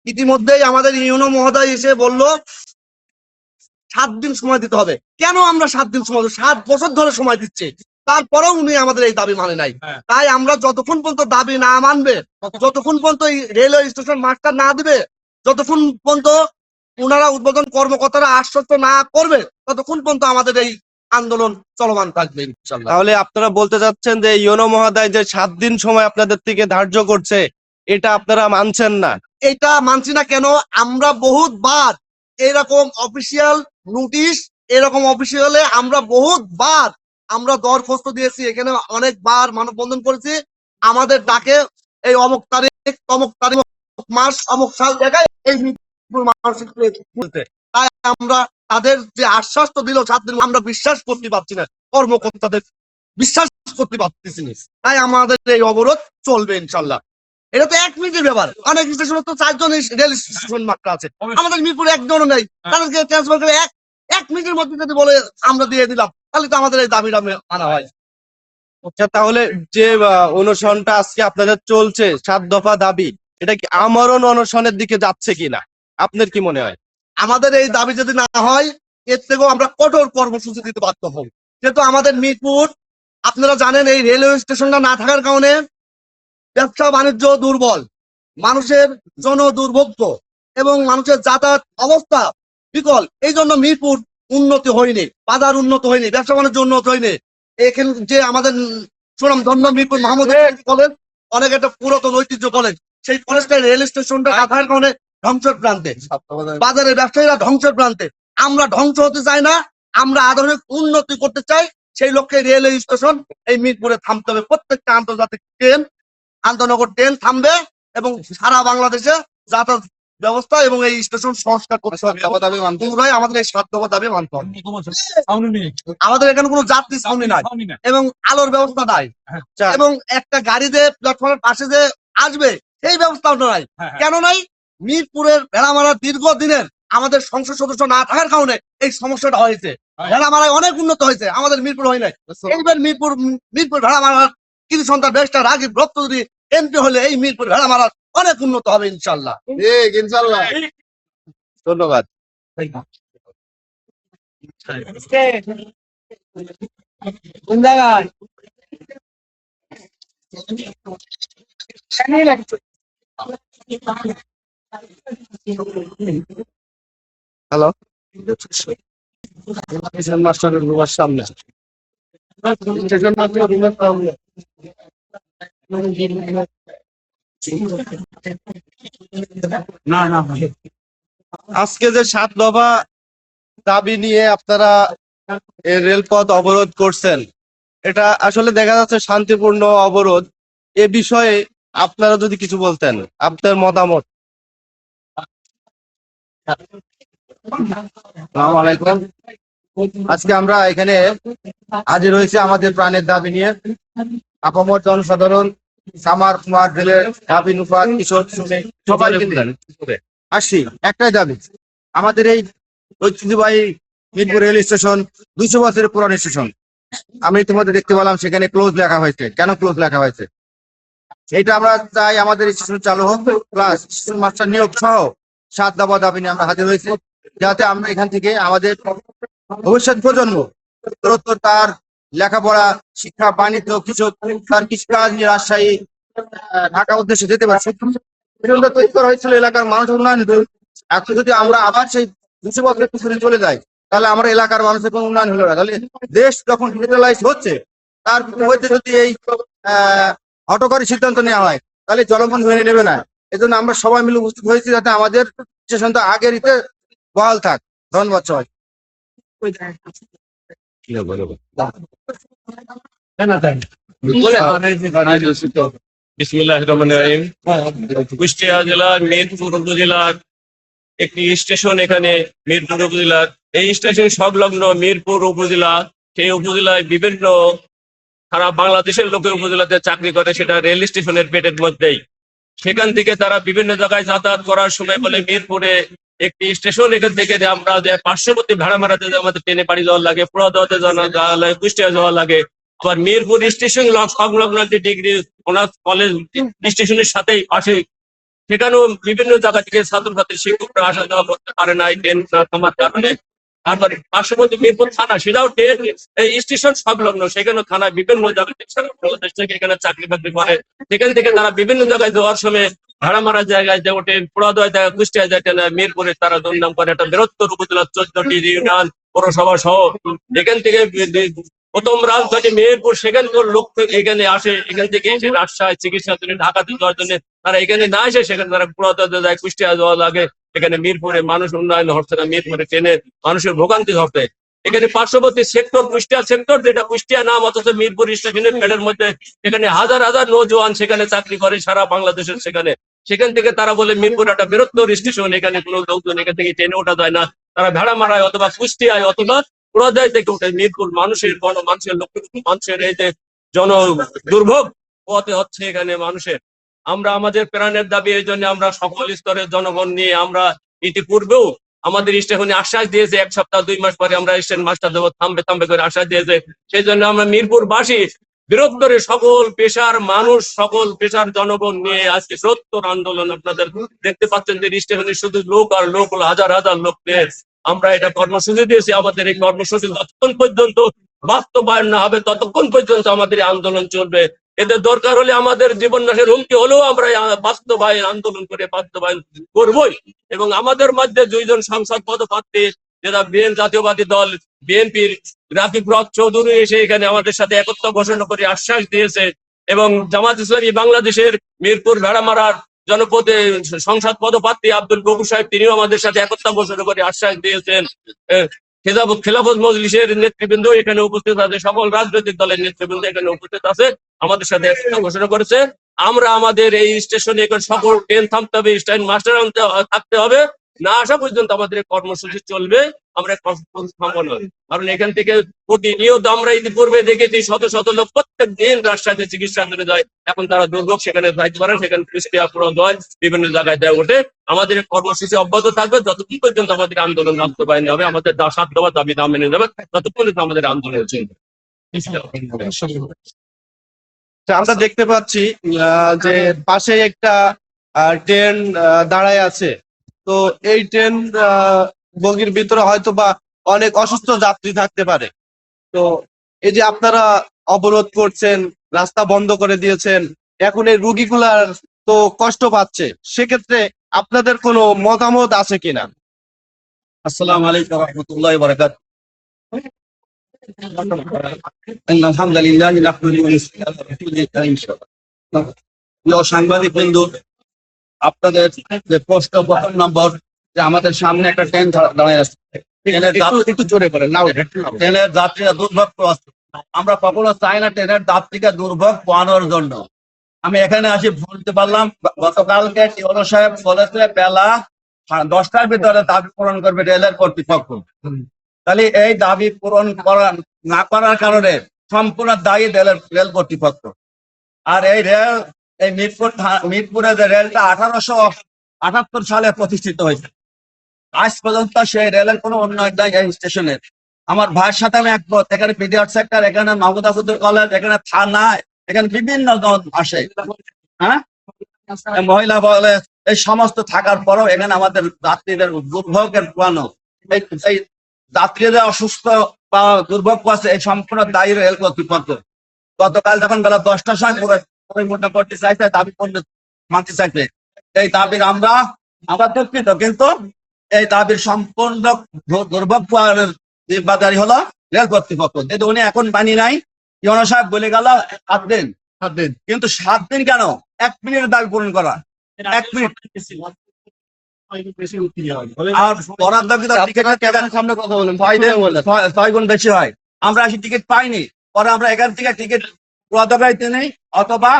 ইতিমধ্যেই আমাদের ইউনো মহোদয় এসে বলল 7 দিন সময় দিতে হবে। কেন আমরা 7 দিন সময়, 7 বছর ধরে সময় দিচ্ছি, তারপরেও উনি আমাদের এই দাবি মানে নাই। তাই আমরা যতক্ষণ পর্যন্ত দাবি না মানবে, যতক্ষণ পর্যন্ত রেলওয়ে স্টেশন মাস্টার না দিবে, যতক্ষণ পর্যন্ত ওনারা উদ্বোধন কর্মকর্তারা আশ্বস্ত না করবে, ততক্ষণ পর্যন্ত আমাদের এই আন্দোলন চলমান থাকবে ইনশাআল্লাহ। তাহলে আপনারা বলতে চাচ্ছেন যে ইউনো মহোদয় যে 7 দিন সময় আপনাদের থেকে ধার্য করছে, এটা আপনারা মানছেন না? এটা মানছি না কেন, আমরা বহুতবার এরকম অফিসিয়াল নোটিশ, এরকম অফিসিয়ালে আমরা বহুতবার আমরা দরখাস্ত দিয়েছি, এখানে অনেকবার মানববন্ধন করেছি। আমাদের ডাকে এই অমুক তারিখ তমুক তারিখ মাস অমুক সাল জায়গায় এই মানসিক তাই আমরা তাদের যে আশ্বাস তো দিল 7 দিন, আমরা বিশ্বাস করতে পারছি না, কর্মকর্তাদের বিশ্বাস করতে পারতেছি না। তাই আমাদের এই অবরোধ চলবে ইনশাল্লাহ। এটা তো 1 মিনিটের ব্যাপার, অনেক স্টেশনে তো 4 জন রেল স্টেশন মাত্র আছে, আমাদের মিরপুরে 1 জনও নেই। তাদেরকে ট্রান্সফার করে 1 মিনিটের মধ্যে যদি বলে আমরা দিয়ে দিলাম, তাহলে তো আমাদের এই দাবিটা মানা হয়। আচ্ছা, তাহলে যে অনশনটা আজকে আপনাদের চলছে 7 দফা দাবি, এটা কি আমরণ অনশনের দিকে যাচ্ছে কিনা আপনার কি মনে হয়? আমাদের এই দাবি যদি না হয়, এর থেকেও আমরা কঠোর কর্মসূচি দিতে বাধ্য হব। যেহেতু আমাদের মিরপুর, আপনারা জানেন এই রেলওয়ে স্টেশনটা না থাকার কারণে ব্যবসা বাণিজ্য দুর্বল, মানুষের জন দুর্ভোগ্য এবং মানুষের যাতায়াত অবস্থা বিকল। এই জন্য মিরপুর উন্নতি হয়নি, বাজার উন্নত হয়নি, ব্যবসা বাণিজ্য উন্নত হয়নি। এখানে যে আমাদের সুনাম ধন্য মিরপুর মাহমুদ কলেজ, অনেক একটা পুরাতন ঐতিহ্য কলেজ, সেই কলেজটা রেল স্টেশনটা আধার কারণে ধ্বংসের প্রান্তে, বাজারের ব্যবসায়ীরা ধ্বংসের প্রান্তে। আমরা ধ্বংস হতে চাই না, আমরা আধুনিক উন্নতি করতে চাই। সেই লক্ষ্যে রেলওয়ে স্টেশন এই মিরপুরে থামতে হবে। প্রত্যেকটা আন্তর্জাতিক ট্রেন, আন্তনগর ট্রেন থামবে এবং সারা বাংলাদেশে যাতায়াত ব্যবস্থা এবং এই স্টেশন সংস্কার করতে হবে। পুনরায় আমাদের এই 7 দফা দাবি মানতে হবে। আমাদের এখানে কোনো যাত্রী ছাউনি নাই এবং আলোর ব্যবস্থা নাই এবং একটা গাড়ি যে প্ল্যাটফর্মের পাশে যে আসবে সেই ব্যবস্থাও নাই। কেন নাই? মিরপুরের ভেড়ামারার দীর্ঘদিনের আমাদের সংসদ সদস্য না থাকার কারণে এই সমস্যাটা হয়েছে। ভেড়ামারায় অনেক উন্নত হয়েছে, আমাদের মিরপুর হয় নাই। এইবার মিরপুর ভেড়ামারার কিছু সন্তান বেশটা রাগী ভক্ত যদি এমপি হলে এই মিরপুর ভেড়ামারার অনেক উন্নত হবে ইনশাল্লাহ। ইনশাল্লাহ। ধন্যবাদ। কোন জায়গায় হ্যালো, মাস্টারের রুমের সামনে স্টেশন মাস্টারের রুমের সামনে। আজকে যে 7 দফা দাবি নিয়ে আপনারা এই রেলপথ অবরোধ করছেন, এটা আসলে দেখা যাচ্ছে শান্তিপূর্ণ অবরোধ। এ বিষয়ে আপনারা যদি কিছু বলতেন, আপনার মতামত। আসসালামু আলাইকুম। আজকে আমরা এখানে হাজির হয়েছি আমাদের প্রাণের দাবি নিয়ে। আপামর জনসাধারণ, সামার কুমার রেলের দাবি, নুফাত, কিশোর, সবাই আসছি। একটাই দাবি, আমাদের এই ঐতিহ্যবাহী মিরপুর রেল স্টেশন 200 বছরের পুরান স্টেশন। আমি ইতিমধ্যে দেখতে পেলাম সেখানে ক্লোজ লেখা হয়েছে। কেন ক্লোজ লেখা হয়েছে? এটা আমরা চাই আমাদের স্টেশন চালু হোক, প্লাস স্টেশন মাস্টার নিয়োগ সহ 7 দফা দাবি নিয়ে আমরা হাজির হয়েছি, যাতে আমরা এখান থেকে আমাদের ভবিষ্যৎ প্রজন্ম উত্তরোত্তর তার লেখাপড়া, শিক্ষা, বাণিজ্য, কৃষক, তার কৃষিকাজ নিয়ে রাজশাহী, ঢাকা উদ্দেশ্যে যেতে পারে। সেটা তৈরি করা হয়েছিল এলাকার মানুষ উন্নয়ন। এখন যদি আমরা আবার সেই 200 বছরের পিছনে চলে যাই, তাহলে আমার এলাকার মানুষের কোনো উন্নয়ন হলো না। তাহলে দেশ যখন ডিজিটালাইজ হচ্ছে, তার মধ্যে যদি এই হঠকারী সিদ্ধান্ত নেওয়া হয়, তাহলে জনগণ মেনে নেবে না। এজন্য আমরা সবাই মিলে উপস্থিত হয়েছি, যাতে আমাদের স্টেশনটা আগের ইতে বহাল থাক। ধন্যবাদ সবাই। কুষ্টিয়া জেলার মিরপুর উপজেলার একটি স্টেশন, এখানে মিরপুর উপজেলার এই স্টেশন সংলগ্ন মিরপুর উপজেলা, সেই উপজেলায় বিভিন্ন সারা বাংলাদেশের লোকের উপজেলাতে চাকরি করে, সেটা রেল স্টেশনের পেটের মধ্যেই। সেখান থেকে তারা বিভিন্ন জায়গায় যাতায়াত করার সময় বলে মিরপুরে একটি স্টেশন, এখান থেকে আমরা যে পার্শ্ববর্তী ভাড়ামারাতে আমাদের ট্রেনে পাড়ি যাওয়ার লাগে, পুরাদাতে যাওয়া লাগে, কুষ্টিয়া যাওয়া লাগে। আবার মিরপুর স্টেশন সংলগ্ন ডিগ্রি অনার্স কলেজ স্টেশনের সাথেই পাশে, সেখানেও বিভিন্ন জায়গা থেকে ছাত্রছাত্রী শিক্ষকরা আসা যাওয়া করতে পারে না এই ট্রেন না থামার কারণে। তারপরে পার্শ্ববর্তী মিরপুর থানা, সেটাও ট্রেন স্টেশন সংলগ্ন, সেখানে থানা বিভিন্ন জায়গায় এখানে চাকরি বাকরি করে। সেখান থেকে তারা বিভিন্ন জায়গায় যাওয়ার সময় ভাড়া মারা জায়গায় যে ওঠেন, পুরাদয় যায়, কুষ্টিয়া যায়, মিরপুরে তারা দুর্নাম করে। একটা বৃহত্তর উপজেলা 14টি ইউনিয়ন পৌরসভা সহ এখান থেকে প্রথম রাজধানী মেহেরপুর, সেখানকার লোক এখানে আসে, এখান থেকে এসে রাজশাহী চিকিৎসার জন্য, ঢাকাতে যাওয়ার জন্য তারা এখানে না এসে সেখানে তারা পুরাদয় যায়, কুষ্টিয়া যাওয়া লাগে। এখানে মিরপুরে মানুষ উন্নয়ন হচ্ছে না, মিরপুরে ট্রেনে মানুষের ভোগান্তি হচ্ছে। এখানে পার্শ্ববর্তী সেক্টর কুষ্টিয়া সেক্টর, যেটা কুষ্টিয়া নাম, অথচ মিরপুর স্টেশনের পেটের মধ্যে এখানে হাজার হাজার নৌজওয়ান সেখানে চাকরি করে সারা বাংলাদেশের। সেখান থেকে তারা বলে মিরপুর একটা বৃহত্তর স্টেশন, এখানে কোনো লোকজন এখান থেকে ট্রেনে ওঠা যায় না, তারা ভেড়া মারায় অথবা কুষ্টিয়ায় অথবা পুরাদয় থেকে ওঠে। মিরপুর মানুষের মানুষের এই যে জন দুর্ভোগ পথে হচ্ছে এখানে মানুষের। আমরা আমাদের প্রাণের দাবি, এই জন্য আমরা সকল স্তরের জনগণ নিয়ে আমরা ইতিপূর্বেও আমাদের স্টেশনে আশ্বাস দিয়েছে, 1 সপ্তাহ 2 মাস পরে আমরা স্টেশন মাস্টার দেবো, থামবে করে আশ্বাস দিয়েছে। সেই জন্য আমরা মিরপুরবাসী বৃহত্তরে সকল পেশার মানুষ, সকল পেশার জনগণ নিয়ে আজকে বৃহত্তর আন্দোলন। আপনাদের দেখতে পাচ্ছেন যে স্টেশনে শুধু লোক আর লোক, হাজার হাজার লোক নিয়ে আমরা এটা কর্মসূচি দিয়েছি। আমাদের এই কর্মসূচি যতক্ষণ পর্যন্ত বাস্তবায়ন না হবে, ততক্ষণ পর্যন্ত আমাদের আন্দোলন চলবে। এদের দরকার হলে আমাদের জীবন নাশের হুমকি হলেও আমরা বাস্তবায়ন আন্দোলন করে বাস্তবায়ন করবই। এবং আমাদের মধ্যে দুইজন সংসদ পদপ্রার্থী যারা জাতীয়বাদী দল বিএনপির রাফিক রক চৌধুরী এসে এখানে আমাদের সাথে একতা ঘোষণা করে আশ্বাস দিয়েছে, এবং জামাত ইসলামী বাংলাদেশের মিরপুর ভেড়ামারার জনপদে সংসদ পদপ্রার্থী আব্দুল গফুর সাহেব তিনিও আমাদের সাথে একতা ঘোষণা করে আশ্বাস দিয়েছেন। খেলাফত মজলিসের নেতৃবৃন্দ এখানে উপস্থিত আছে, সকল রাজনৈতিক দলের নেতৃবৃন্দ এখানে উপস্থিত আছে, আমাদের সাথে একতা ঘোষণা করেছে। আমরা আমাদের এই স্টেশনে এখন সকল ট্রেন থামতে হবে, স্ট্যান্ড মাস্টার থাকতে হবে, না আসা পর্যন্ত আমাদের কর্মসূচি চলবে। আমরা থামবো না, কারণ এখান থেকে প্রতিনিয়ত আমরা ইতিপূর্বে দেখেছি শত শত লোক প্রত্যেক দিন রাজশাহীতে চিকিৎসা করে যায়, এখন তারা দুর্ভোগ সেখানে যাইতে পারে, সেখানে বিভিন্ন জায়গায় দেয় ওঠে। আমাদের কর্মসূচি অব্যাহত থাকবে যতক্ষণ পর্যন্ত আমাদের আন্দোলন বাস্তবায়ন হবে, আমাদের সাধ্যবাদ দাবি না মেনে যাবে ততক্ষণ আমাদের আন্দোলন চলবে। আমরা দেখতে পাচ্ছি যে পাশে একটা ট্রেন দাঁড়ায় আছে। তো এই ট্রেন বগির ভিতরে হয়তো বা অনেক অসুস্থ যাত্রী থাকতে পারে। তো এই যে আপনারা অবরোধ করছেন, রাস্তা বন্ধ করে দিয়েছেন, এখন এই রুগীগুলার তো কষ্ট পাচ্ছে, সেক্ষেত্রে আপনাদের কোনো মতামত আছে কিনা? আসসালামু আলাইকুম ওয়া রাহমাতুল্লাহি ওয়া বারাকাতুহু। আলহামদুলিল্লাহ নাহমাদুহু ওয়া নাস্তাইনুহু। সাংবাদিক বন্ধু, আপনাদের যে প্রশ্ন প্রথম নম্বর, যে আমাদের সামনে একটা ট্রেন দাঁড়ায় আছে, একটু জোরে বলেন, ট্রেনের যাত্রীরা দুর্ভোগ আছে। আমরা কখনো চাই না ট্রেনের যাত্রীকে দুর্ভোগ পোহানোর জন্য। আমি এখানে আসি বলতে পারলাম, গতকালকে টিওলো সাহেব বলেছে বেলা 10টার ভিতরে দাবি পূরণ করবে রেলের কর্তৃপক্ষ। তাহলে এই দাবি পূরণ না করার কারণে সম্পূর্ণ দায়ী রেল কর্তৃপক্ষ। আর এই রেল, এই মিরপুরে যে রেলটা 1878 সালে প্রতিষ্ঠিত হয়েছে, আজ পর্যন্ত সেই রেলের কোনো উন্নয়ন নাই এই স্টেশনের। আমার ভাইয়ের সাথে আমি একমত, এখানে পিডিআর সেক্টর, এখানে মাহমুদ আসাদুর কলেজ, এখানে থানা, এখানে বিভিন্ন জন আসে, হ্যাঁ, মহিলা বলে, এই সমস্ত থাকার পরও এখানে আমাদের যাত্রীদের দুর্ভোগের পুরানো, এই যাত্রীরা অসুস্থ বা দুর্ভোগ আছে, এই সম্পূর্ণ দায়ী রেল কর্তৃপক্ষ। গতকাল যখন বেলা 10টার সময় পরিপূর্ণ করতে চাইছে, দাবি মানতে চাইছে, এই দাবির আমরা দুঃখিত, কিন্তু এই দাবির সম্পূর্ণ দুর্ভোগ বাজারি হলো রেল কর্তৃপক্ষ। যেহেতু উনি এখন বানি নাই, টিওলো সাহেব বলে গেল 7 দিন, কিন্তু 7 দিন কেন, 1 মিনিটের দাবি পূরণ করা, 1 মিনিট। আর বরাদ্দকৃত টিকিটের সামনে কথা বলেন, 6 গুণ বেশি হয়। আমরা আসি টিকিট পাইনি, পরে আমরা এখান থেকে টিকিট রদগাইতে নেই, অথবা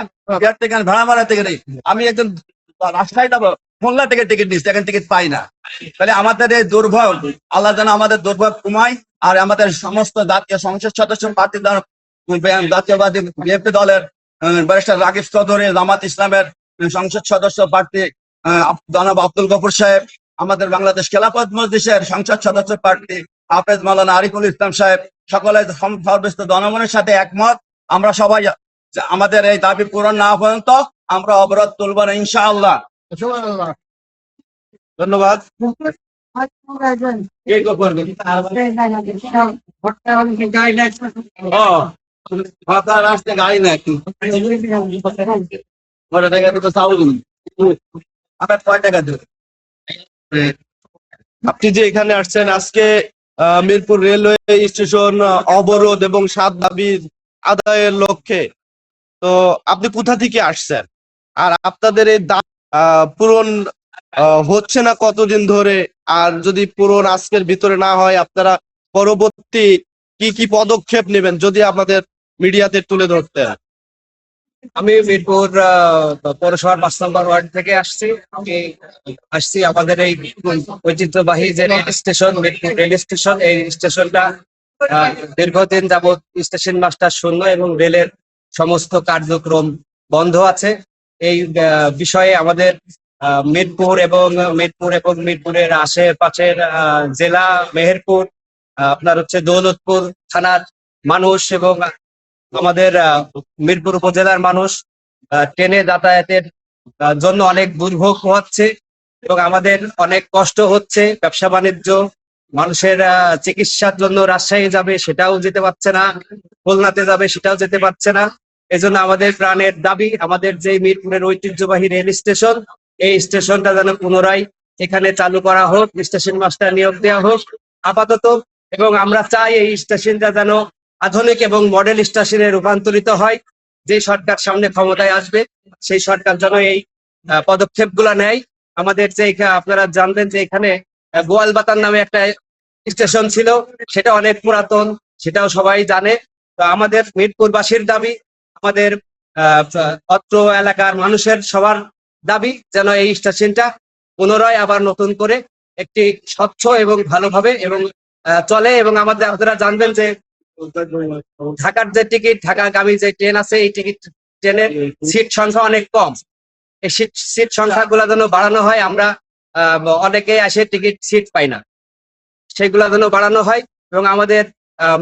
ভাড়া থেকে নেই। আমি একজন রাজশাহী যাবো, খুলনা থেকে টিকিট নিচ্ছি, এখন টিকিট পাই না। তাহলে আমাদের এই দুর্ভোগ, আল্লাহ যেন আমাদের দুর্ভোগ কমায়। আর আমাদের সমস্ত জাতীয় সংসদ সদস্য প্রার্থী, জাতীয়বাদী বিএনপি দলের ব্যারিস্টার রাকিব চৌধুরী, জামাত ইসলামের সংসদ সদস্য প্রার্থী জনাব আব্দুল গফুর সাহেব, আমাদের বাংলাদেশ খেলাফত মজলিসের সংসদ সদস্য প্রার্থী হাফেজ মাওলানা আরিফুল ইসলাম সাহেব, সকলে সর্বস্তর জনগণের সাথে একমত। আমরা সবাই আমাদের এই দাবি পূরণ না পর্যন্ত আমরা অবরোধ তুলব না, ইনশাআল্লাহ। ধন্যবাদ। গাড়ি না আপনি যে এখানে আসছেন আজকে, মিরপুর রেলওয়ে স্টেশন অবরোধ এবং 7 দাবি আদায়ের লক্ষ্যে, তো আপনি কোথা থেকে আসছেন? আর আপনাদের এই দাবি পূরণ হচ্ছে না কতদিন ধরে? আর যদি পূরণ আজকের ভিতরে না হয়, আপনারা পরবর্তী কি কি পদক্ষেপ নেবেন, যদি আমাদের মিডিয়াতে তুলে ধরতে? আমি মিরপুর পৌরসভার 5 নম্বর ওয়ার্ড থেকে আসছি। আমাদের এই ঐতিহ্যবাহী যে rail station, Mirpur rail station, এই স্টেশনটা দীর্ঘদিন যাবৎ স্টেশন মাস্টার শূন্য এবং রেলের সমস্ত কার্যক্রম বন্ধ আছে। এই বিষয়ে আমাদের মিরপুর এবং মিরপুরের আশেপাশের জেলা মেহেরপুর, আপনার হচ্ছে দৌলতপুর থানার মানুষ এবং আমাদের মিরপুর উপজেলার মানুষ ট্রেনে যাতায়াতের জন্য অনেক দুর্ভোগ হচ্ছে এবং আমাদের অনেক কষ্ট হচ্ছে। ব্যবসা বাণিজ্য, মানুষের চিকিৎসার জন্য রাজশাহী যাবে সেটাও যেতে পারছে না, খুলনাতে যাবে সেটাও যেতে পারছে না। এজন্য আমাদের প্রাণের দাবি, আমাদের যে মিরপুরের ঐতিহ্যবাহী রেল স্টেশন, এই স্টেশনটা যেন পুনরায় এখানে চালু করা হোক, স্টেশন মাস্টার নিয়োগ দেওয়া হোক আপাতত। এবং আমরা চাই এই স্টেশনটা যেন আধুনিক এবং মডেল স্টেশনে রূপান্তরিত হয়। যে সরকার সামনে ক্ষমতায় আসবে সেই সরকার যেন এই পদক্ষেপগুলো নেয়। আমাদের যে আপনারা জানবেন যে এখানে গোয়ালবাতার নামে একটা স্টেশন ছিল, সেটা অনেক পুরাতন, সেটাও সবাই জানে। তো আমাদের মিরপুরবাসীর দাবি, আমাদের অত্র এলাকার মানুষের সবার দাবি যেন এই স্টেশনটা পুনরায় আবার নতুন করে একটি স্বচ্ছ এবং ভালোভাবে এবং চলে। এবং আমাদের আপনারা জানবেন যে ঢাকার যে টিকিট, ঢাকাগামী যে ট্রেন আছে, এই ট্রেনের সিট সংখ্যা অনেক কম। এই সিট সংখ্যাগুলো যেন বাড়ানো হয়। আমরা অনেকে এসে টিকিট সিট পাই না, সেগুলা যেন বাড়ানো হয়। এবং আমাদের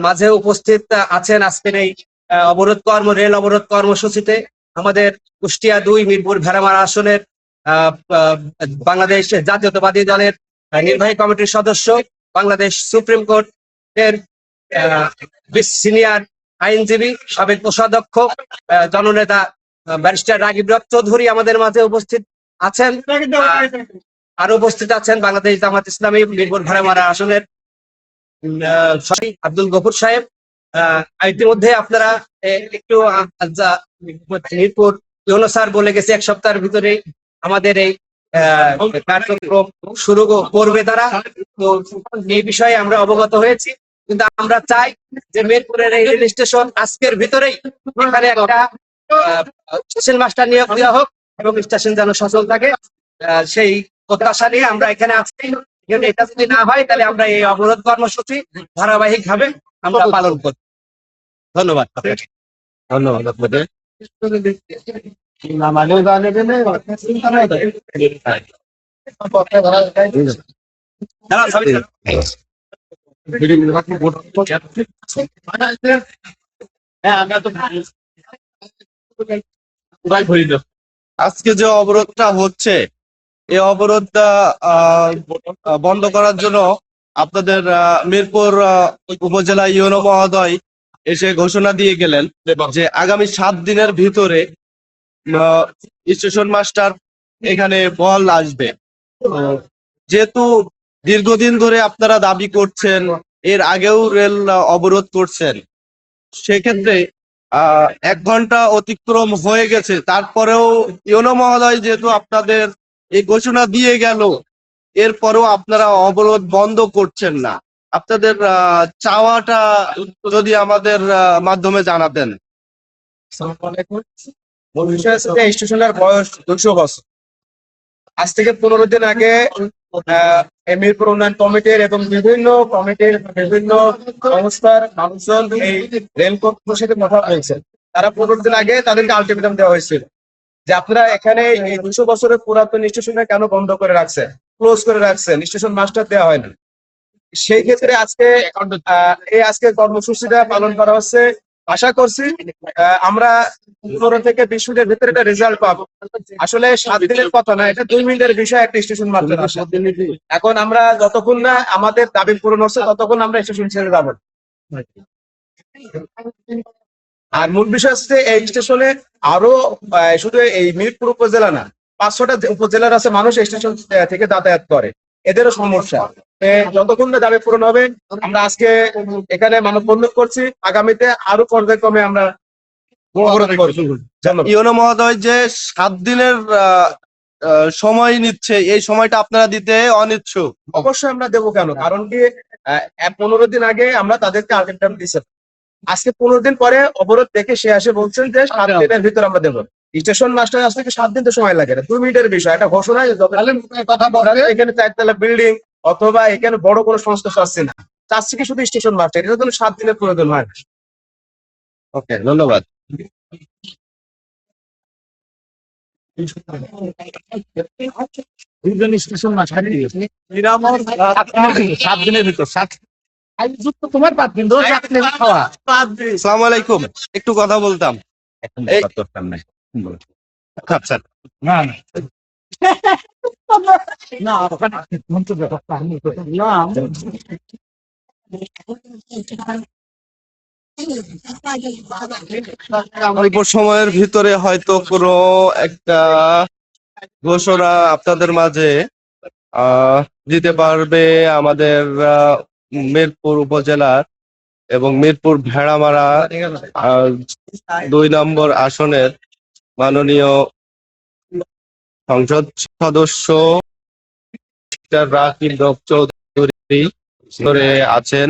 মাঝে উপস্থিত আছেন আজকের এই রেল অবরোধ কর্মসূচিতে আমাদের কুষ্টিয়া 2 মিরপুর ভেড়ামারা আসনের বাংলাদেশ জাতীয়তাবাদী দলের নির্বাহী কমিটির সদস্য, বাংলাদেশ সুপ্রিম কোর্টের সিনিয়র আইনজীবী, সাবেক কোষাধ্যক্ষ, জননেতা ব্যারিস্টার রাগিব চৌধুরী আমাদের মাঝে উপস্থিত আছেন। আরো উপস্থিত আছেন বাংলাদেশ জামাত ইসলামী মিরপুর ভেড়ামারা আসনের আব্দুল গফুর সাহেব। ইতিমধ্যে আপনারা একটু মিরপুর ইউনো স্যার বলে গেছে 1 সপ্তাহের ভিতরে আমাদের এই কার্যক্রম শুরু করবে তারা। তো এই বিষয়ে আমরা অবগত হয়েছি, কিন্তু আমরা চাই যে মিরপুরের এই রেল স্টেশন আজকের ভিতরেই এখানে একটা স্টেশন মাস্টার নিয়োগ দেওয়া হোক এবং স্টেশন যেন সচল থাকে, সেই প্রত্যাশা নিয়ে আমরা এখানে আছি। এটা যদি না হয় তাহলে আমরা এই অবরোধ কর্মসূচি ধারাবাহিক ভাবে আমরা পালন করব। ধন্যবাদ। আজকে যে অবরোধটা হচ্ছে, এই অবরোধটা বন্ধ করার জন্য আপনাদের মিরপুর উপজেলা ইউনো মহোদয় এসে ঘোষণা দিয়ে গেলেন যে আগামী 7 দিনের ভিতরে স্টেশন মাস্টার এখানে বল আসবে। যেহেতু দীর্ঘদিন ধরে আপনারা দাবি করছেন, এর আগেও রেল অবরোধ করছেন, সেক্ষেত্রে 1 ঘন্টা অতিক্রম হয়ে গেছে, তারপরেও ইউনো মহোদয় যেহেতু আপনাদের এই ঘোষণা দিয়ে গেল, এরপরেও আপনারা অবরোধ বন্ধ করছেন না। আপনাদের চাওয়াটা যদি আমাদের মাধ্যমে জানাতেন। মূল বিষয় হচ্ছে যে স্টেশনের বয়স 200 বছর। আজ থেকে 15 দিন আগে মিরপুর উন্নয়ন কমিটির এবং বিভিন্ন কমিটির বিভিন্ন সংস্থার মানুষজন এই রেল কর্তৃপক্ষের সাথে কথা বলছেন। তারা 15 দিন আগে তাদেরকে আলটিমেটাম দেওয়া হয়েছিল যে আপনারা এখানে এই 200 বছরের পুরাতন স্টেশনটা কেন বন্ধ করে রাখছেন, ক্লোজ করে রাখছেন, স্টেশন মাস্টার দেওয়া হয় না। সেই ক্ষেত্রে আজকে কর্মসূচিটা পালন করা হচ্ছে। আশা করছি আমরা 15 থেকে 20 মিনিটের ভিতরে একটা রেজাল্ট পাবো। আসলে 7 দিনের কথা না, এটা 2 মিনিটের বিষয় একটা স্টেশন মাস্টার আসা। এখন আমরা যতক্ষণ না আমাদের দাবি পূরণ হচ্ছে ততক্ষণ আমরা স্টেশন ছেড়ে যাবো। আর মূল বিষয় হচ্ছে এই স্টেশনে আরো শুধু এই মিরপুর উপজেলা না, 500টা উপজেলার আছে মানুষ স্টেশন থেকে যাতায়াত করে, এদেরও সমস্যা। যতক্ষণ না দাবি পূরণ হবে, আমরা আজকে এখানে মানববন্ধন করছি, আগামীতে আরো পর্যায়ক্রমে আমরা ইউনো মহোদয় যে 7 দিনের সময় নিচ্ছে, এই সময়টা আপনারা দিতে অনিচ্ছুক। অবশ্যই আমরা দেবো কেন, কারণ কি 15 দিন আগে আমরা তাদেরকে আলটিমেটাম দিয়েছি। আজকে 15 দিন পরে অবরোধ দেখে সে আসে বলছেন যে 7 দিনের ভিতর আমরা দেবো। স্টেশন মাস্টার আসতে 7 দিন তো সময় লাগে না, 2 মিনিটের বিষয়। একটা ঘোষণা কথা বলা, এখানে 4 তলা বিল্ডিং অথবা এখানে বড় কোনো সংস্থা আসছে না, চাচ্ছি কি শুধু স্টেশন মাস্টার, এটা জন্য 7 দিনের প্রয়োজন হয়। ওকে, ধন্যবাদ। স্টেশন মাস্টার 7 দিনের ভিতর তোমার 5 দিন খাওয়া। আসসালামু আলাইকুম, একটু কথা বলতাম। আচ্ছা, না না ওখানে মন্তব্য না অল্প সময়ের ভিতরে হয়তো কোনো একটা ঘোষণা আপনাদের মাঝে দিতে পারবে আমাদের মিরপুর উপজেলার এবং মিরপুর ভেড়ামারা 2 নম্বর আসনের মাননীয় সংসদ সদস্য রাকিব চৌধুরী ধরে আছেন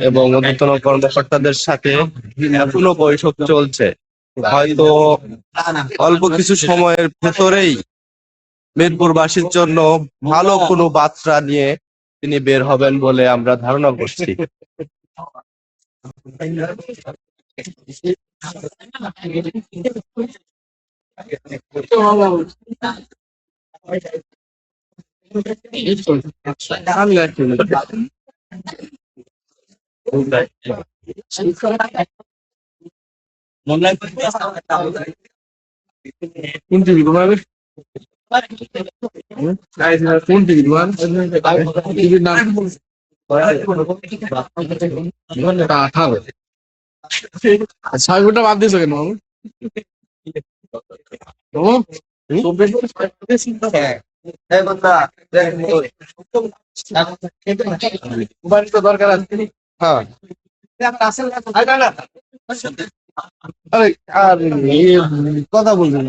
এবং ঊর্ধ্বতন কর্মকর্তাদের সাথে এখনো বৈঠক চলছে। হয়তো অল্প কিছু সময়ের ভেতরেই মিরপুরবাসীর জন্য ভালো কোনো বার্তা নিয়ে তিনি বের হবেন বলে আমরা ধারণা করছি। কোন টিভি ঘুমাবে? কোন টিভি ঘুমান? টিভির নাম আঠারো। 6 ঘন্টা বাদ দিয়েছো কেন মামু? মোবাইল তো দরকার আছে। হ্যাঁ আরে আর কথা বলবেন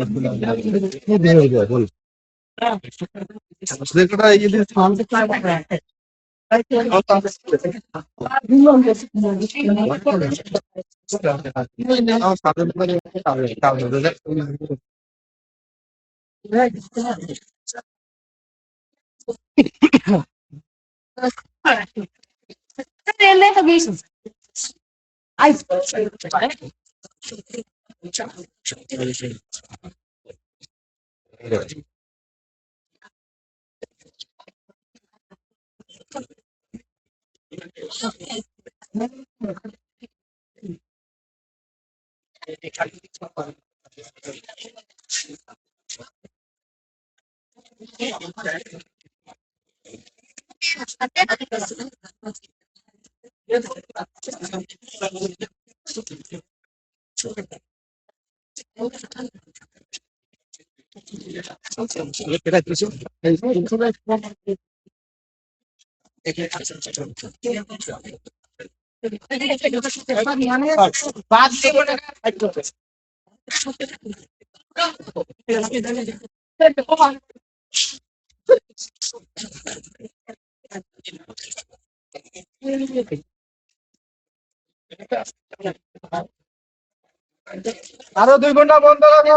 আরো 2 ঘন্টা বন্ধ রাখো।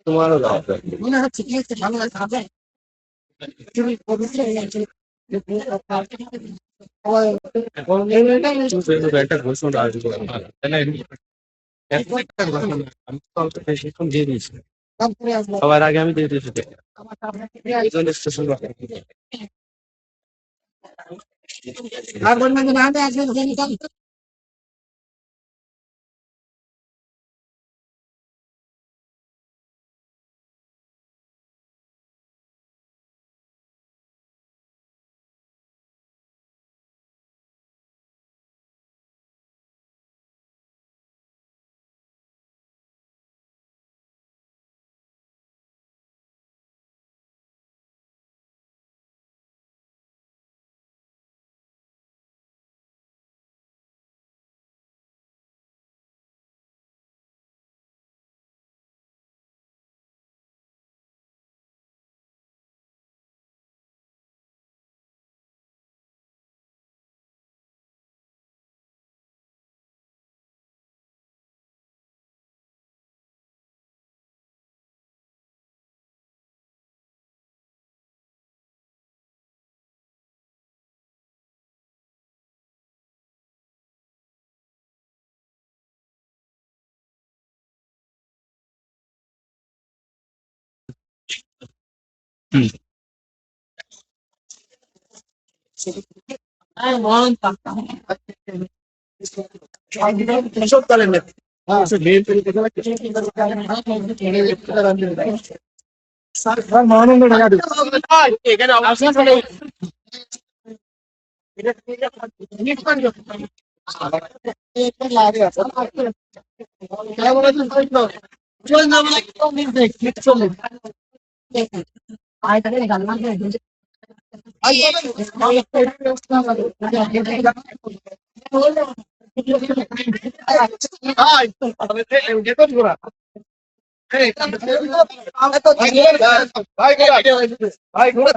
তোমারও মনে হচ্ছে কি একটা ভালো হবে তুমি একটা ঘোষণা আসবে একটা ঘোষণা আমি তো অল্প বেশিক্ষণ দিয়ে দিয়েছি সবার আগে আমি দিয়ে দিয়েছি স্টেশন আর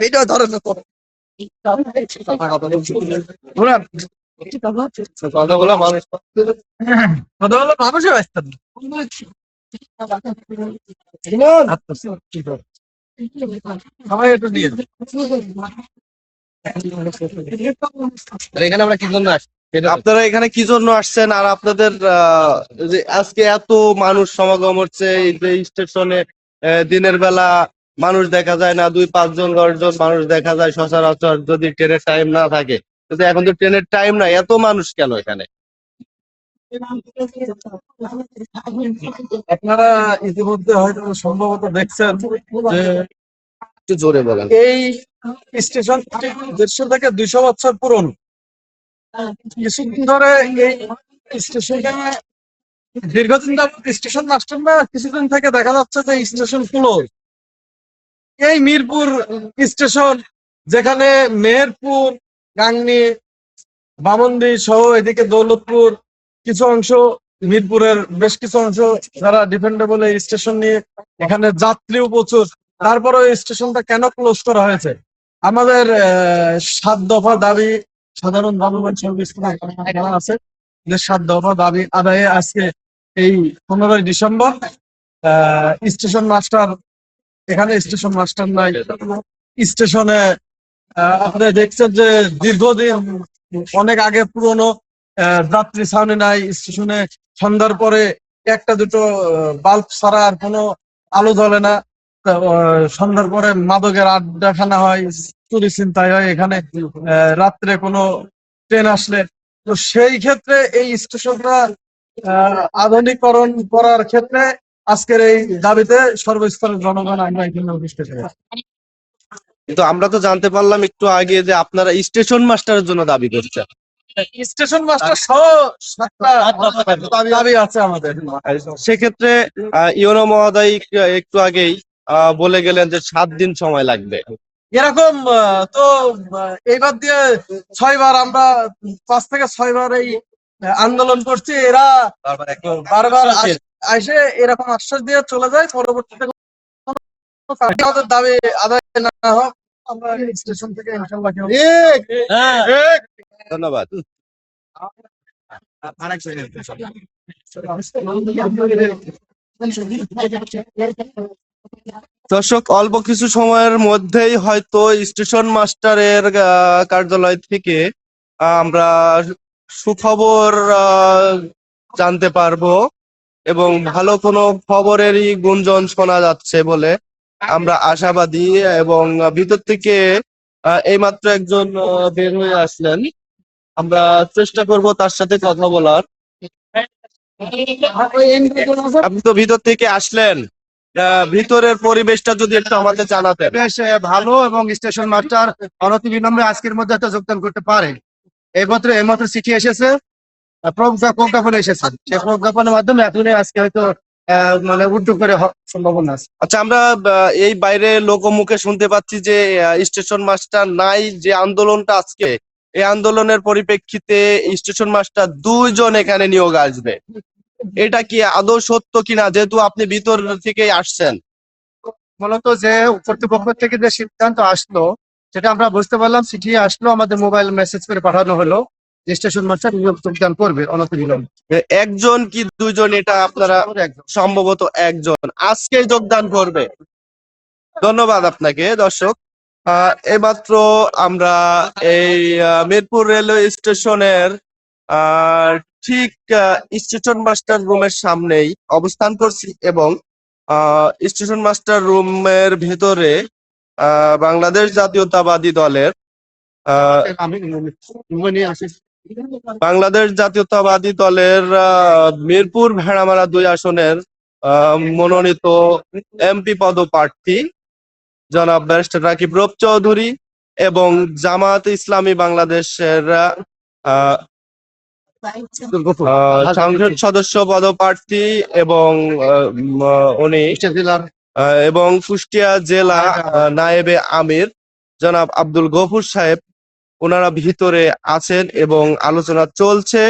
ভিডিও ধরেন না তো। কথাগুলো মানুষ মানুষের ব্যস্ত সবাই একটু নিয়ে এখানে আমরা কি জন্য আসছি আপনারা এখানে কি জন্য আসছেন আর আপনাদের যে আজকে এত মানুষ সমাগম হচ্ছে এই যে স্টেশনে দিনের বেলা মানুষ দেখা যায় না, 2, 5 জন 10 জন মানুষ দেখা যায় সচরাচর যদি ট্রেনের টাইম না থাকে। কিন্তু এখন তো ট্রেনের টাইম না, এত মানুষ কেন এখানে? আপনারা ইতিমধ্যে হয়তো সম্ভবত দেখছেন যে একটু জোরে বলেন। এই স্টেশন 150 থেকে 200 বছর পুরনো। কিছুদিন ধরে এই স্টেশনটা দীর্ঘদিন যাবত স্টেশন মাস্টার না, কিছুদিন থেকে দেখা যাচ্ছে যে স্টেশন ক্লোজ। এই মিরপুর স্টেশন, যেখানে মেহেরপুর, গাংনী, বামন্দি সহ এদিকে দৌলতপুর কিছু অংশ, মিরপুরের বেশ কিছু অংশ যারা ডিপেন্ডেবল এই স্টেশন নিয়ে, এখানে যাত্রীও প্রচুর, তারপরে এই স্টেশনটা কেন ক্লোজ করা হয়েছে? আমাদের 7 দফা দাবি সাধারণ জনগণ সার্ভিস আছে যে 7 দফা দাবি আদায়ে আজকে এই 15ই ডিসেম্বর স্টেশন মাস্টার, এখানে স্টেশন মাস্টার নাই স্টেশনে। আপনি দেখছেন যে দীর্ঘদিন অনেক আগে পুরনো যাত্রী ছাউনি নাই স্টেশনে। সন্ধ্যার পরে একটা দুটো বাল্ব ছাড়া আর কোনো আলো জ্বলে না। সন্ধ্যার পরে মাদকের আড্ডাখানা হয়, চুরি ছিনতাই হয় এখানে রাত্রে কোনো ট্রেন আসলে। তো সেই ক্ষেত্রে এই স্টেশনটা আধুনিকরণ করার ক্ষেত্রে আজকের এই দাবিতে সর্বস্তরের জনগণ আমরা এখানে উপস্থিত হয়েছি। কিন্তু আমরা তো জানতে পারলাম একটু আগে যে আপনারা স্টেশন মাস্টারের জন্য দাবি করছেন। স্টেশন মাস্টার সহ 7টা দাবি আছে আমাদের। সেক্ষেত্রে ইউনো মহোদয় একটু আগেই বলে গেলেন যে 7 দিন সময় লাগবে। এরকম তো এইবার দিয়ে 6 বার, আমরা 5 থেকে 6 বার এই আন্দোলন করছি। এরা বারবার এসে এরকম আশ্বাস দিয়ে চলে যায়, পরবর্তীতে আমাদের দাবি আদায় না হোক আমরা স্টেশন থেকে ইনশাআল্লাহ কেউ। ধন্যবাদ। দর্শক, অল্প কিছু সময়ের মধ্যেই হয়তো স্টেশন মাস্টারের কার্যালয় থেকে আমরা সুখবর জানতে পারবো এবং ভালো কোনো খবরেরই গুঞ্জন শোনা যাচ্ছে বলে আমরা আশাবাদী। এবং ভিতর থেকে এইমাত্র একজন বের হয়ে আসলেন, আমরা চেষ্টা করব তার সাথে কথা বলার। আপনি তো ভিতর থেকে আসলেন, ভিতরের পরিবেশটা যদি একটু আমাদের জানাতেন। বেশ ভালো, এবং স্টেশন মাস্টার অনতিবিলম্বে আজকের মধ্যে একটা যোগদান করতে পারে। এইমাত্র চিঠি এসেছে, প্রজ্ঞাপন এসেছে, সেই প্রজ্ঞাপনের মাধ্যমে এখনই আজকে হয়তো মানে উদ্যোগ করে সম্ভাবনা আছে। আচ্ছা, আমরা এই বাইরে লোকমুখে শুনতে পাচ্ছি যে স্টেশন মাস্টার নাই, যে আন্দোলনটা আজকে, এই আন্দোলনের পরিপ্রেক্ষিতে স্টেশন মাস্টার 2 জন এখানে নিয়োগ আসবে। এটা কি আদৌ সত্য কিনা, যেহেতু আপনি ভিতর থেকেই আসছেন? মূলত যে কর্তৃপক্ষ থেকে যে সিদ্ধান্ত আসলো সেটা আমরা বুঝতে পারলাম, চিঠি আসলো, আমাদের মোবাইল মেসেজ করে পাঠানো হলো যে স্টেশন মাস্টার যোগদান করবে অনতিবিলম্বে। 1 জন কি 2 জন, এটা আপনারা সম্ভবত 1 জন আজকে যোগদান করবে। ধন্যবাদ আপনাকে। দর্শক, এইমাত্র আমরা এই মিরপুর রেলওয়ে স্টেশনের ঠিক স্টেশন মাস্টার রুমের সামনেই অবস্থান করছি এবং স্টেশন মাস্টার রুমের ভেতরে বাংলাদেশ জাতীয়তাবাদী দলের মিরপুর ভেড়ামারা 2 আসনের মনোনীত এমপি পদপ্রার্থী জনাব ব্যারিস্টার রাকিব রূপ চৌধুরী এবং জামায়াত ইসলামী বাংলাদেশের সংসদ সদস্য পদপ্রার্থী এবং উনি এবং কুষ্টিয়া জেলা নায়েবে আমির জনাব আব্দুল গফুর সাহেব, ওনারা ভিতরে আছেন এবং আলোচনা চলছে।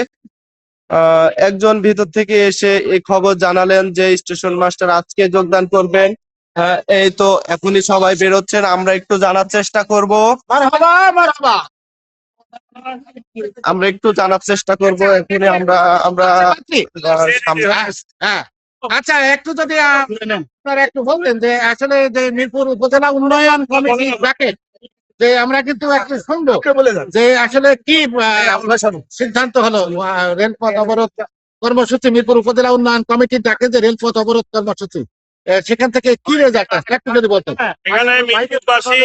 একজন ভিতর থেকে এসে এই খবর জানালেন যে স্টেশন মাস্টার আজকে যোগদান করবেন। এই তো এখনই সবাই বেরোচ্ছেন, আমরা একটু জানার চেষ্টা করব। আমরা একটু জানার চেষ্টা করব এখানে আমরা আচ্ছা, একটু যদি আপনারা একটু বলতেন যে আসলে যে মিরপুর উপজেলা উন্নয়ন কমিটি ব্র্যাকেট যে আমরা কিন্তু একটু শুনবো যে আসলে কি সিদ্ধান্ত হলো রেলপথ অবরোধ কর্মসূচি, মিরপুর উপজেলা উন্নয়ন কমিটির ডাকে যে রেলপথ অবরোধ কর্মসূচি, সেখান থেকে কি রেজাল্ট আসছে একটু যদি বলতেন। এখানে মিরপুরবাসী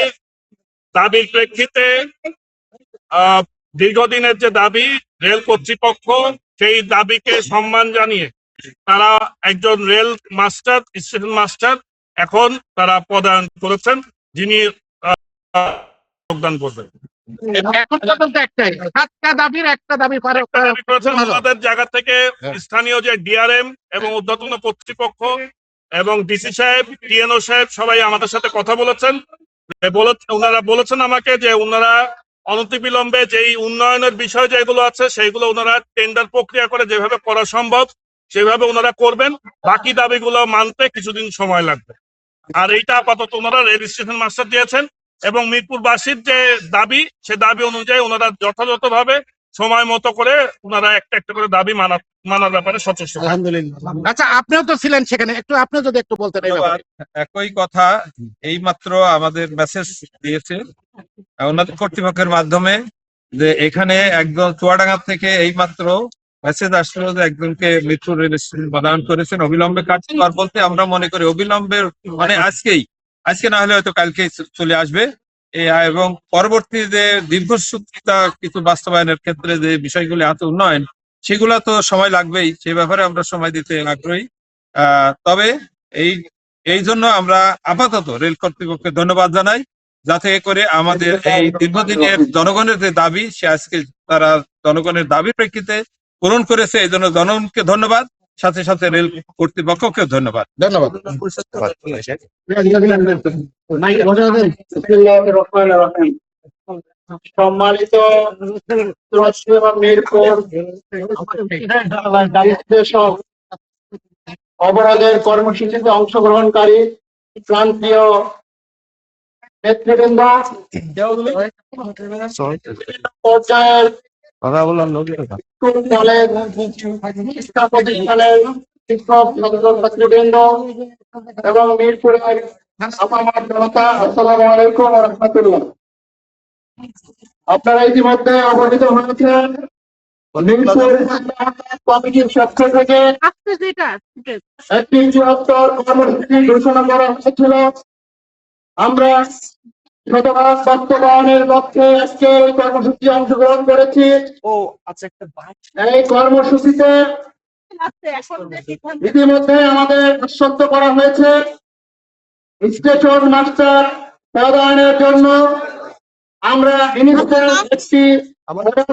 দাবির প্রেক্ষিতে দীর্ঘদিনের যে দাবি রেল কর্তৃপক্ষ, সেই দাবিকে সম্মান জানিয়ে তারা একজন রেল মাস্টার, স্টেশন মাস্টার এখন তারা পদায়ন করেছেন, যিনি যোগদান করবেন। এখন পর্যন্ত একটাই, 7টা দাবির একটা দাবি আমাদের জায়গা থেকে স্থানীয় যে ডিআরএম এবং ঊর্ধ্বতন কর্তৃপক্ষ এবং ডিসি সাহেব, টিএনও সাহেব সবাই আমাদের সাথে কথা বলেছেন। ওনারা বলেছেন আমাকে যে ওনারা অনতিবিলম্বে যেই উন্নয়নের বিষয় যেগুলো আছে সেইগুলো ওনারা টেন্ডার প্রক্রিয়া করে যেভাবে করা সম্ভব সেভাবে ওনারা করবেন। বাকি দাবিগুলো মানতে কিছুদিন সময় লাগবে। আর এইটা আপাতত ওনারা রেল স্টেশন মাস্টার দিয়েছেন এবং মিরপুরবাসীর যে দাবি, সে দাবি অনুযায়ী ওনারা যথাযথভাবে সময় মতো করে ওনারা একটা একটা করে দাবি মানার ব্যাপারে সচেষ্ট। আলহামদুলিল্লাহ। আচ্ছা, আপনিও তো ছিলেন সেখানে, আপনি যদি একটু বলতেন। একই কথা এই মাত্র আমাদের মেসেজ দিয়েছে ওনাদের কর্তৃপক্ষের মাধ্যমে যে এখানে একজন চুয়াডাঙ্গা থেকে এই মাত্র মেসেজ আসলো যে একজনকে মিরপুর রেল স্টেশন পদায়ন করেছেন। অবিলম্বে কার্যকর বলতে আমরা মনে করি অবিলম্বে মানে আজকে না হলে হয়তো কালকে চলে আসবে। এবং পরবর্তী যে দীর্ঘসূত্রিতা কিছু বাস্তবায়নের ক্ষেত্রে যে বিষয়গুলি আছে উন্নয়ন, সেগুলো তো সময় লাগবেই, সে ব্যাপারে আমরা সময় দিতে আগ্রহী। তবে এই জন্য আমরা আপাতত রেল কর্তৃপক্ষকে ধন্যবাদ জানাই, যাতে করে আমাদের এই দীর্ঘদিনের জনগণের যে দাবি, সে আজকে তারা জনগণের দাবির প্রেক্ষিতে পূরণ করেছে। এই জন্য জনগণকে ধন্যবাদ, সাথে সাথে রেল কর্তৃপক্ষকে ধন্যবাদ। সম্মানিত মিরপুর অবরোধের কর্মসূচিতে অংশগ্রহণকারী প্রান্তীয় নেতৃবৃন্দ, পর্যায়ের স্কুল কলেজ শিক্ষা প্রতিষ্ঠানের শিক্ষক ছাত্রছাত্রীবৃন্দ এবং মিরপুরের আপামর জনতা, আসসালামু আলাইকুম ওয়া রাহমাতুল্লাহ। আপনারা ইতিমধ্যে অবহিত হয়েছেন মিরপুর কমিটির পক্ষ থেকে একটি বৃহত্তর কর্মসূচি ঘোষণা করা হয়েছিল। আমরা শতভাগ বাস্তবায়নের লক্ষ্যে আজকে এই কর্মসূচি অংশগ্রহণ করেছি। এই কর্মসূচিতে ইতিমধ্যে আমাদের আশ্বস্ত করা হয়েছে স্টেশন মাস্টার পদায়নের জন্য আমরা একটি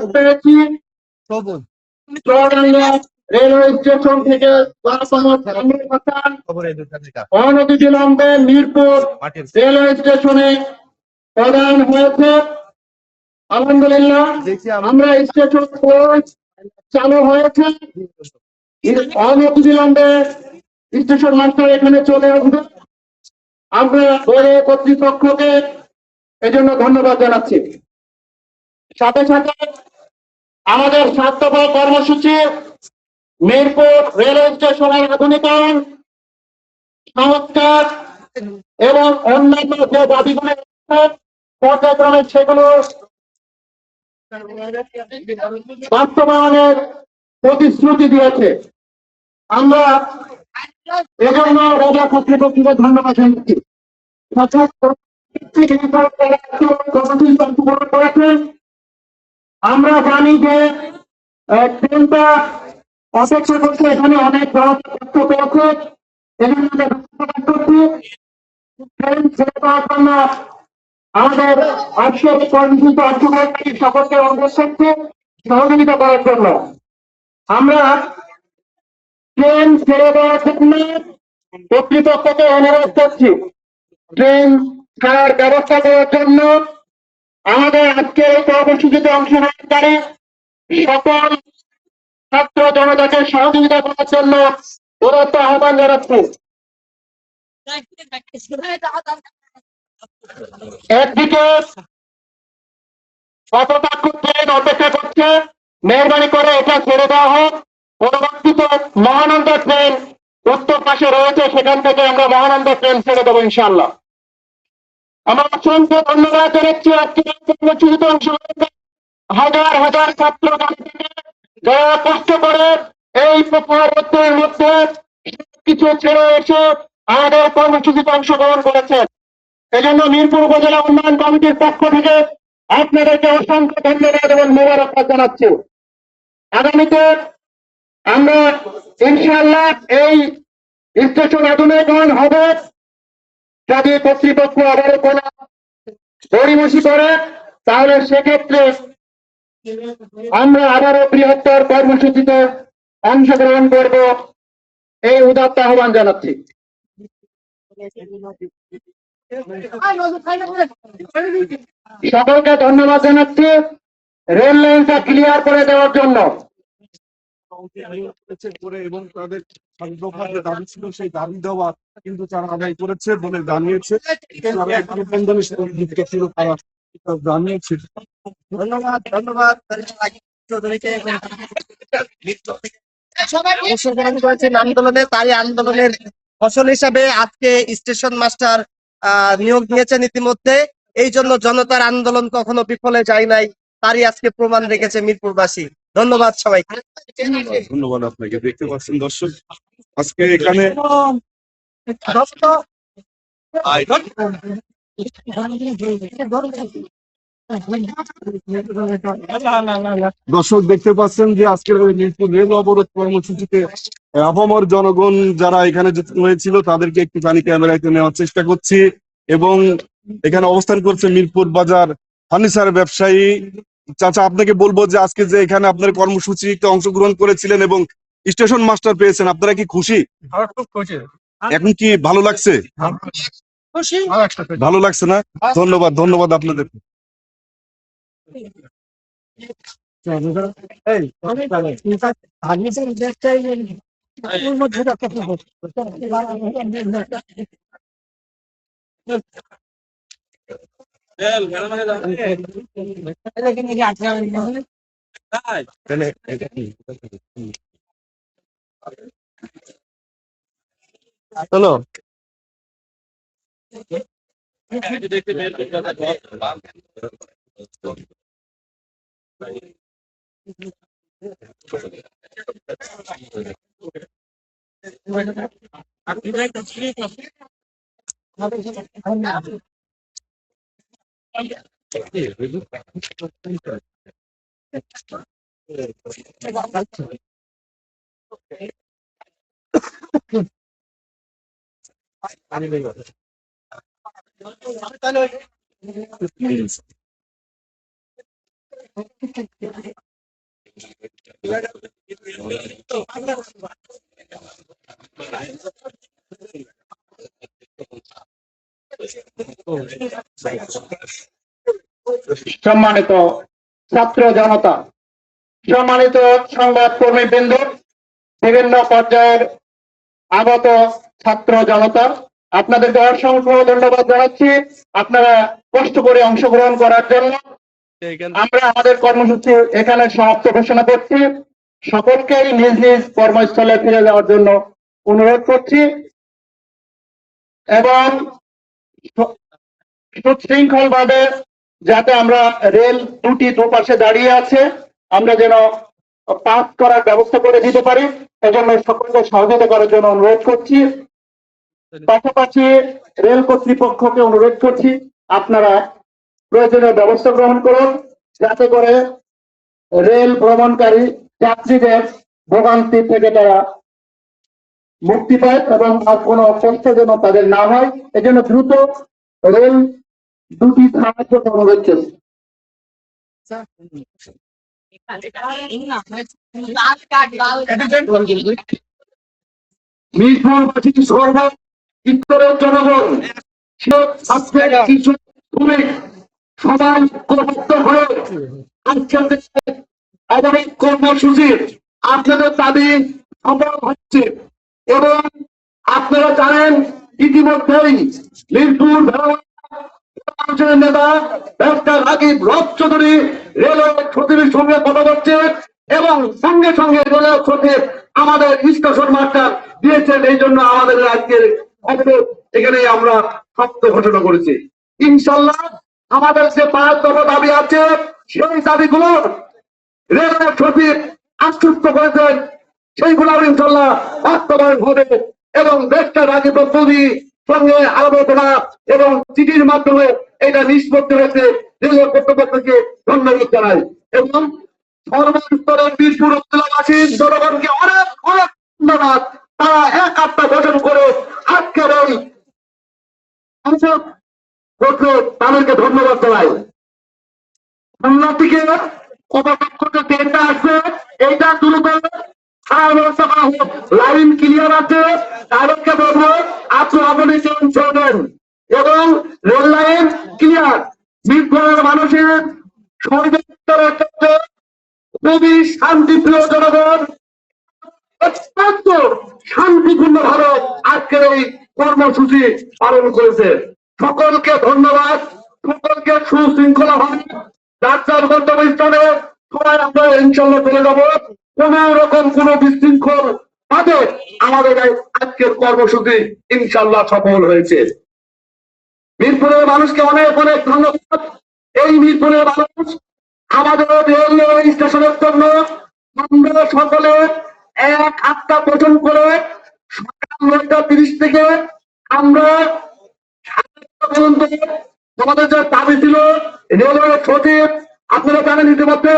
পেয়েছি। রেলওয়ে স্টেশন থেকে অনতিবিলম্বে মিরপুর রেলওয়ে স্টেশনে প্রদান হয়েছে। আলহামদুলিল্লাহ, আমরা স্টেশন চালু হয়েছে, অনতিবিলম্বে স্টেশন মাস্টার এখানে চলে আসবে। আমরা রেল কর্তৃপক্ষকে এজন্য ধন্যবাদ জানাচ্ছি। সাথে সাথে আমাদের 7 দফা কর্মসূচি মিরপুর রেলওয়ে স্টেশনের আধুনিকায়ন, সংস্কার এবং অন্যান্য যে দাবিগুলি পর্যায়ক্রমে সেগুলো বাস্তবায়নের প্রতিশ্রুতি দিয়েছে। আমরা এজন্য রেল কর্তৃপক্ষকে ধন্যবাদ জানাচ্ছি। আমরা জানি যে ট্রেনটা অপেক্ষা করছে, এখানে অনেক তথ্য পেয়েছে, এখানে আমরা ধন্যবাদ করছি। ট্রেন ছেড়ে দেওয়ার জন্য আমাদের আজকের কর্মসূচিতে অংশগ্রহণকারী সকলকে অনুরোধ করছি সহযোগিতা করার জন্য। আমরা ট্রেন ছেড়ে দেওয়ার জন্য কর্তৃপক্ষকে অনুরোধ করছি ট্রেন ছাড়ার ব্যবস্থা করার জন্য। আমাদের আজকের এই কর্মসূচিতে অংশগ্রহণকারী সকল ছাত্র জনতাকে সহযোগিতা করার জন্য উদাত্ত আহ্বান জানাচ্ছি। একদিকে কতটাক্ষ ট্রেন অপেক্ষা করছে, মেহরবানি করে এটা ছেড়ে দেওয়া হোক। পরবর্তীতে মহানন্দা ট্রেন উত্তর পাশে রয়েছে, সেখান থেকে আমরা মহানন্দা ট্রেন ছেড়ে দেবো ইনশাআল্লাহ। আমরা অসংখ্য ধন্যবাদ জানাচ্ছি আজকের কর্মসূচিতে অংশগ্রহণ হাজার হাজার ছাত্র যারা কষ্ট করে এই প্রকারের মধ্যে কিছু ছেড়ে এসে আমাদের কর্মসূচিতে অংশগ্রহণ করেছেন। এজন্য মিরপুর উপজেলা উন্নয়ন কমিটির পক্ষ থেকে আপনাদেরকে অসংখ্য ধন্যবাদ এবং মোবারকবাদ জানাচ্ছি। আগামীতে আমরা ইনশাআল্লাহ এই স্টেশন আধুনিকরণ হবে। যদি কর্তৃপক্ষ আবারও কোন গড়িমসি করে তাহলে সেক্ষেত্রে আমরা আবারও বৃহত্তর কর্মসূচিতে অংশগ্রহণ করব, এই উদাত্ত আহ্বান জানাচ্ছি। সকলকে ধন্যবাদ জানাচ্ছি রেল লাইনটা ক্লিয়ার করে দেওয়ার জন্য। এবং তাদের দাবি ছিল সেই দাবি দেওয়া কিন্তু তারা আদায় করেছে বলে জানিয়েছে। জানিয়েছে। ধন্যবাদ ধন্যবাদ অংশগ্রহণ করেছেন আন্দোলনে, তারই আন্দোলনের ফসল হিসাবে আজকে স্টেশন মাস্টার নিয়োগ দিয়েছেন ইতিমধ্যে। এই জন্য জনতার আন্দোলন কখনো বিফলে যায় নাই, তারই আজকে প্রমাণ রেখেছে মিরপুরবাসী। ধন্যবাদ সবাইকে। ধন্যবাদ আপনাকে। দেখতে পাচ্ছেন দর্শক, আজকে এখানে দর্শক দেখতে পাচ্ছেন যে আজকের মিরপুর রেল অবরোধ কর্মসূচিতে আপামর জনগণ যারা এখানে যুক্ত হয়েছিল তাদেরকে একটুখানি ক্যামেরাতে নেওয়ার চেষ্টা করছি। এবং এখানে অবস্থান করছে মিরপুর বাজার ফার্নিচার ব্যবসায়ী চাচা। আপনাকে বলবো যে আজকে যে এখানে আপনার কর্মসূচিতে অংশগ্রহণ করেছিলেন এবং স্টেশন মাস্টার পেয়েছেন, আপনারা কি খুশি? খুব খুশি। এখন কি ভালো লাগছে? ভালো লাগছে না? ধন্যবাদ ধন্যবাদ আপনাদের। হ্যালো, সম্মানিত ছাত্র জনতা, সম্মানিত সংবাদ কর্মীবৃন্দ, বিভিন্ন পর্যায়ের আগত ছাত্র জনতা, আপনাদেরকে অসংখ্য ধন্যবাদ জানাচ্ছি আপনারা কষ্ট করে অংশগ্রহণ করার জন্য। আমরা আমাদের কর্মসূচি এখানে সমাপ্ত ঘোষণা করছি। সকলকেই নিজ নিজ কর্মস্থলে ফিরে যাওয়ার জন্য অনুরোধ করছি এবং সুশৃঙ্খল ভাবে যাতে আমরা রেল দুপাশে দাঁড়িয়ে আছে আমরা যেন পাস করার ব্যবস্থা করে দিতে পারি, এজন্য সকলকে সহযোগিতা করার জন্য অনুরোধ করছি। পাশাপাশি রেল কর্তৃপক্ষকে অনুরোধ করছি আপনারা প্রয়োজনীয় ব্যবস্থা গ্রহণ করুন যাতে করে রেল ভ্রমণকারী যাত্রীদের ভোগান্তি থেকে তারা মুক্তি পায় এবং আর কোনো কষ্ট যেন তাদের না হয় এজন্য দ্রুত রেল দুটি থামার জন্য অনুরোধ করছি। মিরপুরবাসী সর্ব উত্তরের জনগণ ছাত্র শিশু শ্রমিক সবাই ঐক্যবদ্ধ হয়ে আজকের আগামী কর্মসূচির আপনাদের দাবি সফল হচ্ছে এবং আপনারা জানেন ইতিমধ্যেই মিরপুর নেতা ডাক্তার রাকিব রব চৌধুরী রেলওয়ে সচিবের সঙ্গে কথা বলছে এবং সঙ্গে সঙ্গে রেলওয়ে সচিব আমাদের স্টেশন মাস্টার দিয়েছেন। এই জন্য আমাদের আজকের অবরোধ এখানে আমরা সমাপ্ত ঘোষণা করেছি। ইনশাল্লাহ আমাদের যে 5 দফা দাবি আছে সেই দাবিগুলো রেলওয়ে সচিব আশ্বস্ত করেছেন, সেইগুলো ইনশাল্লাহ বাস্তবায়ন হবে এবং দেশটা রাকিব চৌধুরী সঙ্গে আলোচনা এবং চিঠির মাধ্যমে এটা নিষ্পত্তি হয়েছে। রেলওয়ে কর্তৃপক্ষকে ধন্যবাদ জানাই এবং সর্বস্তরের মিরপুর উপজেলাবাসীর জনগণকে অনেক অনেক ধন্যবাদ। তারা এক আত্মা গঠন করে আজকের এই সংসদ করছে, তাদেরকে ধন্যবাদ জানাই। অন্যদিকে কর্তৃপক্ষ যে ট্রেনটা আসবে এইটা দ্রুত লাইন ক্লিয়ার আছে, তাদেরকে বলবো আপনি আপনি চলবেন এবং রেল লাইন ক্লিয়ার। মিরপুরের মানুষের সর্বোত্তরের ক্ষেত্রে খুবই শান্তিপ্রিয় জনগণ অত্যন্ত শান্তিপূর্ণ ভাবে আজকের এই কর্মসূচি পালন করেছে। সকলকে ধন্যবাদ, সকলকে সুশৃঙ্খলা ভাবে যার যার গন্তব্যস্থানে সবাই আমরা ইনশাল্লাহ চলে যাব। কোন রকম কোন বিশৃঙ্খল ভাবে আমাদের আজকের কর্মসূচি ইনশাল্লাহ সফল হয়েছে। মিরপুরের মানুষকে অনেক অনেক ধন্যবাদ। এই মিরপুরের মানুষ আমাদের রেলওয়ে স্টেশনের জন্য আমরা সকলে এক আত্মা পোষণ করে সকাল 9:30 থেকে আমরা পর্যন্ত আমাদের যে দাবি ছিল রেলওয়ে সচিব আপনারা জানেন ইতিমধ্যে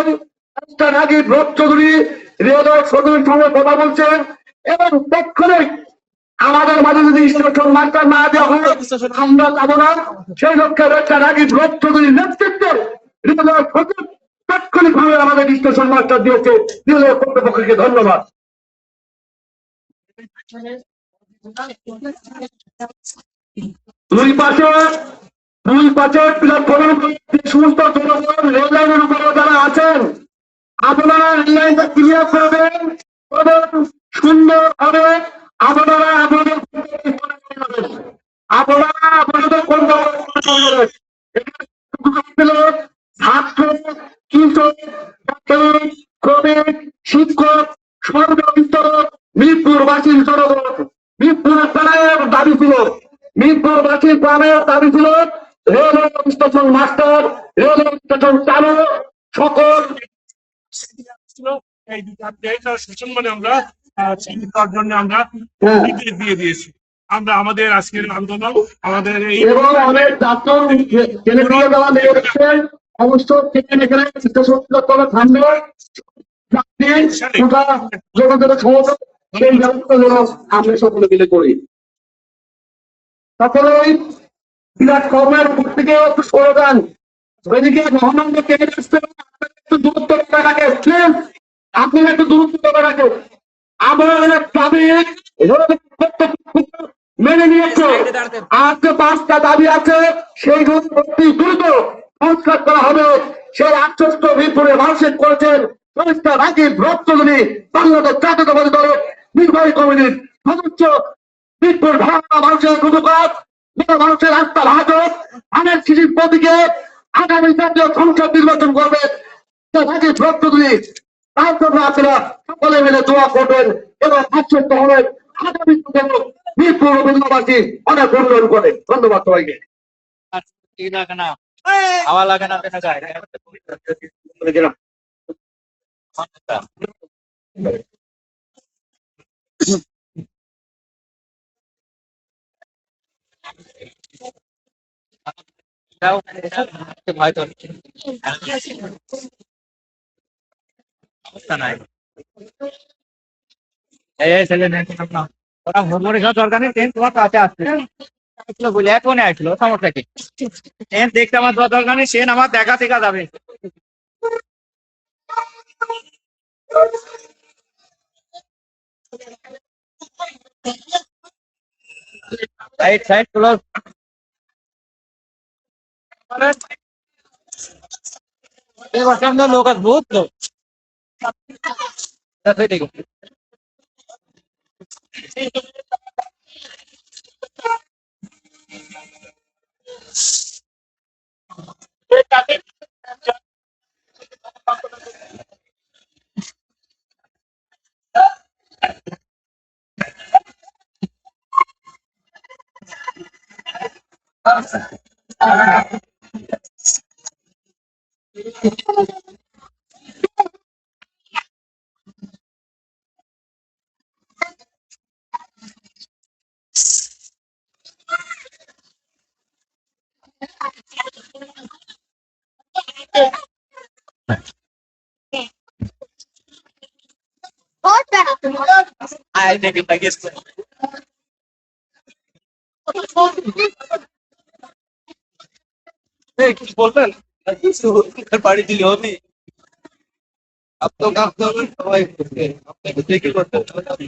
রাকিব রব চৌধুরী রেলওয়ে সচিবের সঙ্গে কথা বলছেন এবং তাৎক্ষণিক আমাদের মাঝে যদি স্টেশন মাস্টার না দেওয়া হয় আমরা যাবো না। সেই লক্ষ্যে রাকিব রব চৌধুরীর নেতৃত্বে রেলওয়ে সচিব তাৎক্ষণিক ভাবে আমাদের স্টেশন মাস্টার দিয়েছে। রেলওয়ে কর্তৃপক্ষকে ধন্যবাদ। দুই পাশে প্ল্যাটফর্মের সমস্ত জনগণ রেল লাইনের উপরে যারা আছেন আপনারা রেল লাইনটা ক্লিয়ার করবেন এবং সুন্দর হবে। আপনারা আপনাদের ছাত্র কৃষক শ্রমিক শিক্ষক সর্বস্তর মিরপুরবাসীর জনগণ মিরপুরের প্রাণের দাবি ছিল, মিরপুরবাসীর প্রাণের দাবি ছিল railway station master, railway station চালক সকল এই শাসন মানে আমরা তার জন্য আমরা দিয়ে দিয়েছি। আমরা আমাদের আজকের আন্দোলন আমাদের এই এবং অনেক ছাত্র অবশ্য এখানে স্টেশন থামবে যোগাযোগের ক্ষমতা সেই ব্যবস্থা যেন আমরা সকলে মিলে করি। তারপরে ওই বিরাট কর্মের উপর থেকে একটু সরে যান, ওইদিকে মহানন্দ কেটে আসতে একটু দূরত্ব রাখে, আপনারা একটু দূরত্ব রাখে। আমাদের দাবি মেনে নিয়েছে, আর যে 5টা দাবি আছে সেইগুলো অতি দ্রুত সংস্কার করা হবে। সেই আশ্বস্ত মিরপুরে মানুষের করেছেন সংস্থা রাকিব রব চৌধুরী বাংলাদেশ জাতীয়তাবাদী দলের নির্বাহী কমিটির সদস্য। মিরপুর ভাঙা মানুষের রুজুকাত, মানুষের আস্থা ভাজক ধানের শিশির প্রতীকে আগামী জাতীয় সংসদ নির্বাচন করবে রাকিব রব চৌধুরী। তার জন্য আপনারা সকলে মিলে দোয়া করবেন এবং আশ্বস্ত হবেন আগামী মিরপুর উপজেলাবাসী অনেক উন্নয়ন করে। ধন্যবাদ সবাইকে। হাওয়া লাগে না দেখা যায় ভয় তো অবস্থা নাই এই ছেলে ওরা হোমওয়ার্ক খাওয়ার দরকার নেই ট্রেন তোমার কাছে আসছে আসলো বলে এখনই আসলো সমস্যা কি ট্রেন দেখতে আমার দরকার নেই সে আমার দেখা দেখা যাবে সাইড সাইড ক্লোজ লোক আছে বহুত লোক ঠিক আছে I think it like it's কি বলবেন বাড়ি দিলে হবে আপ তো কাজ করবেন সবাই করবে আপনাকে দেখে করতে হবে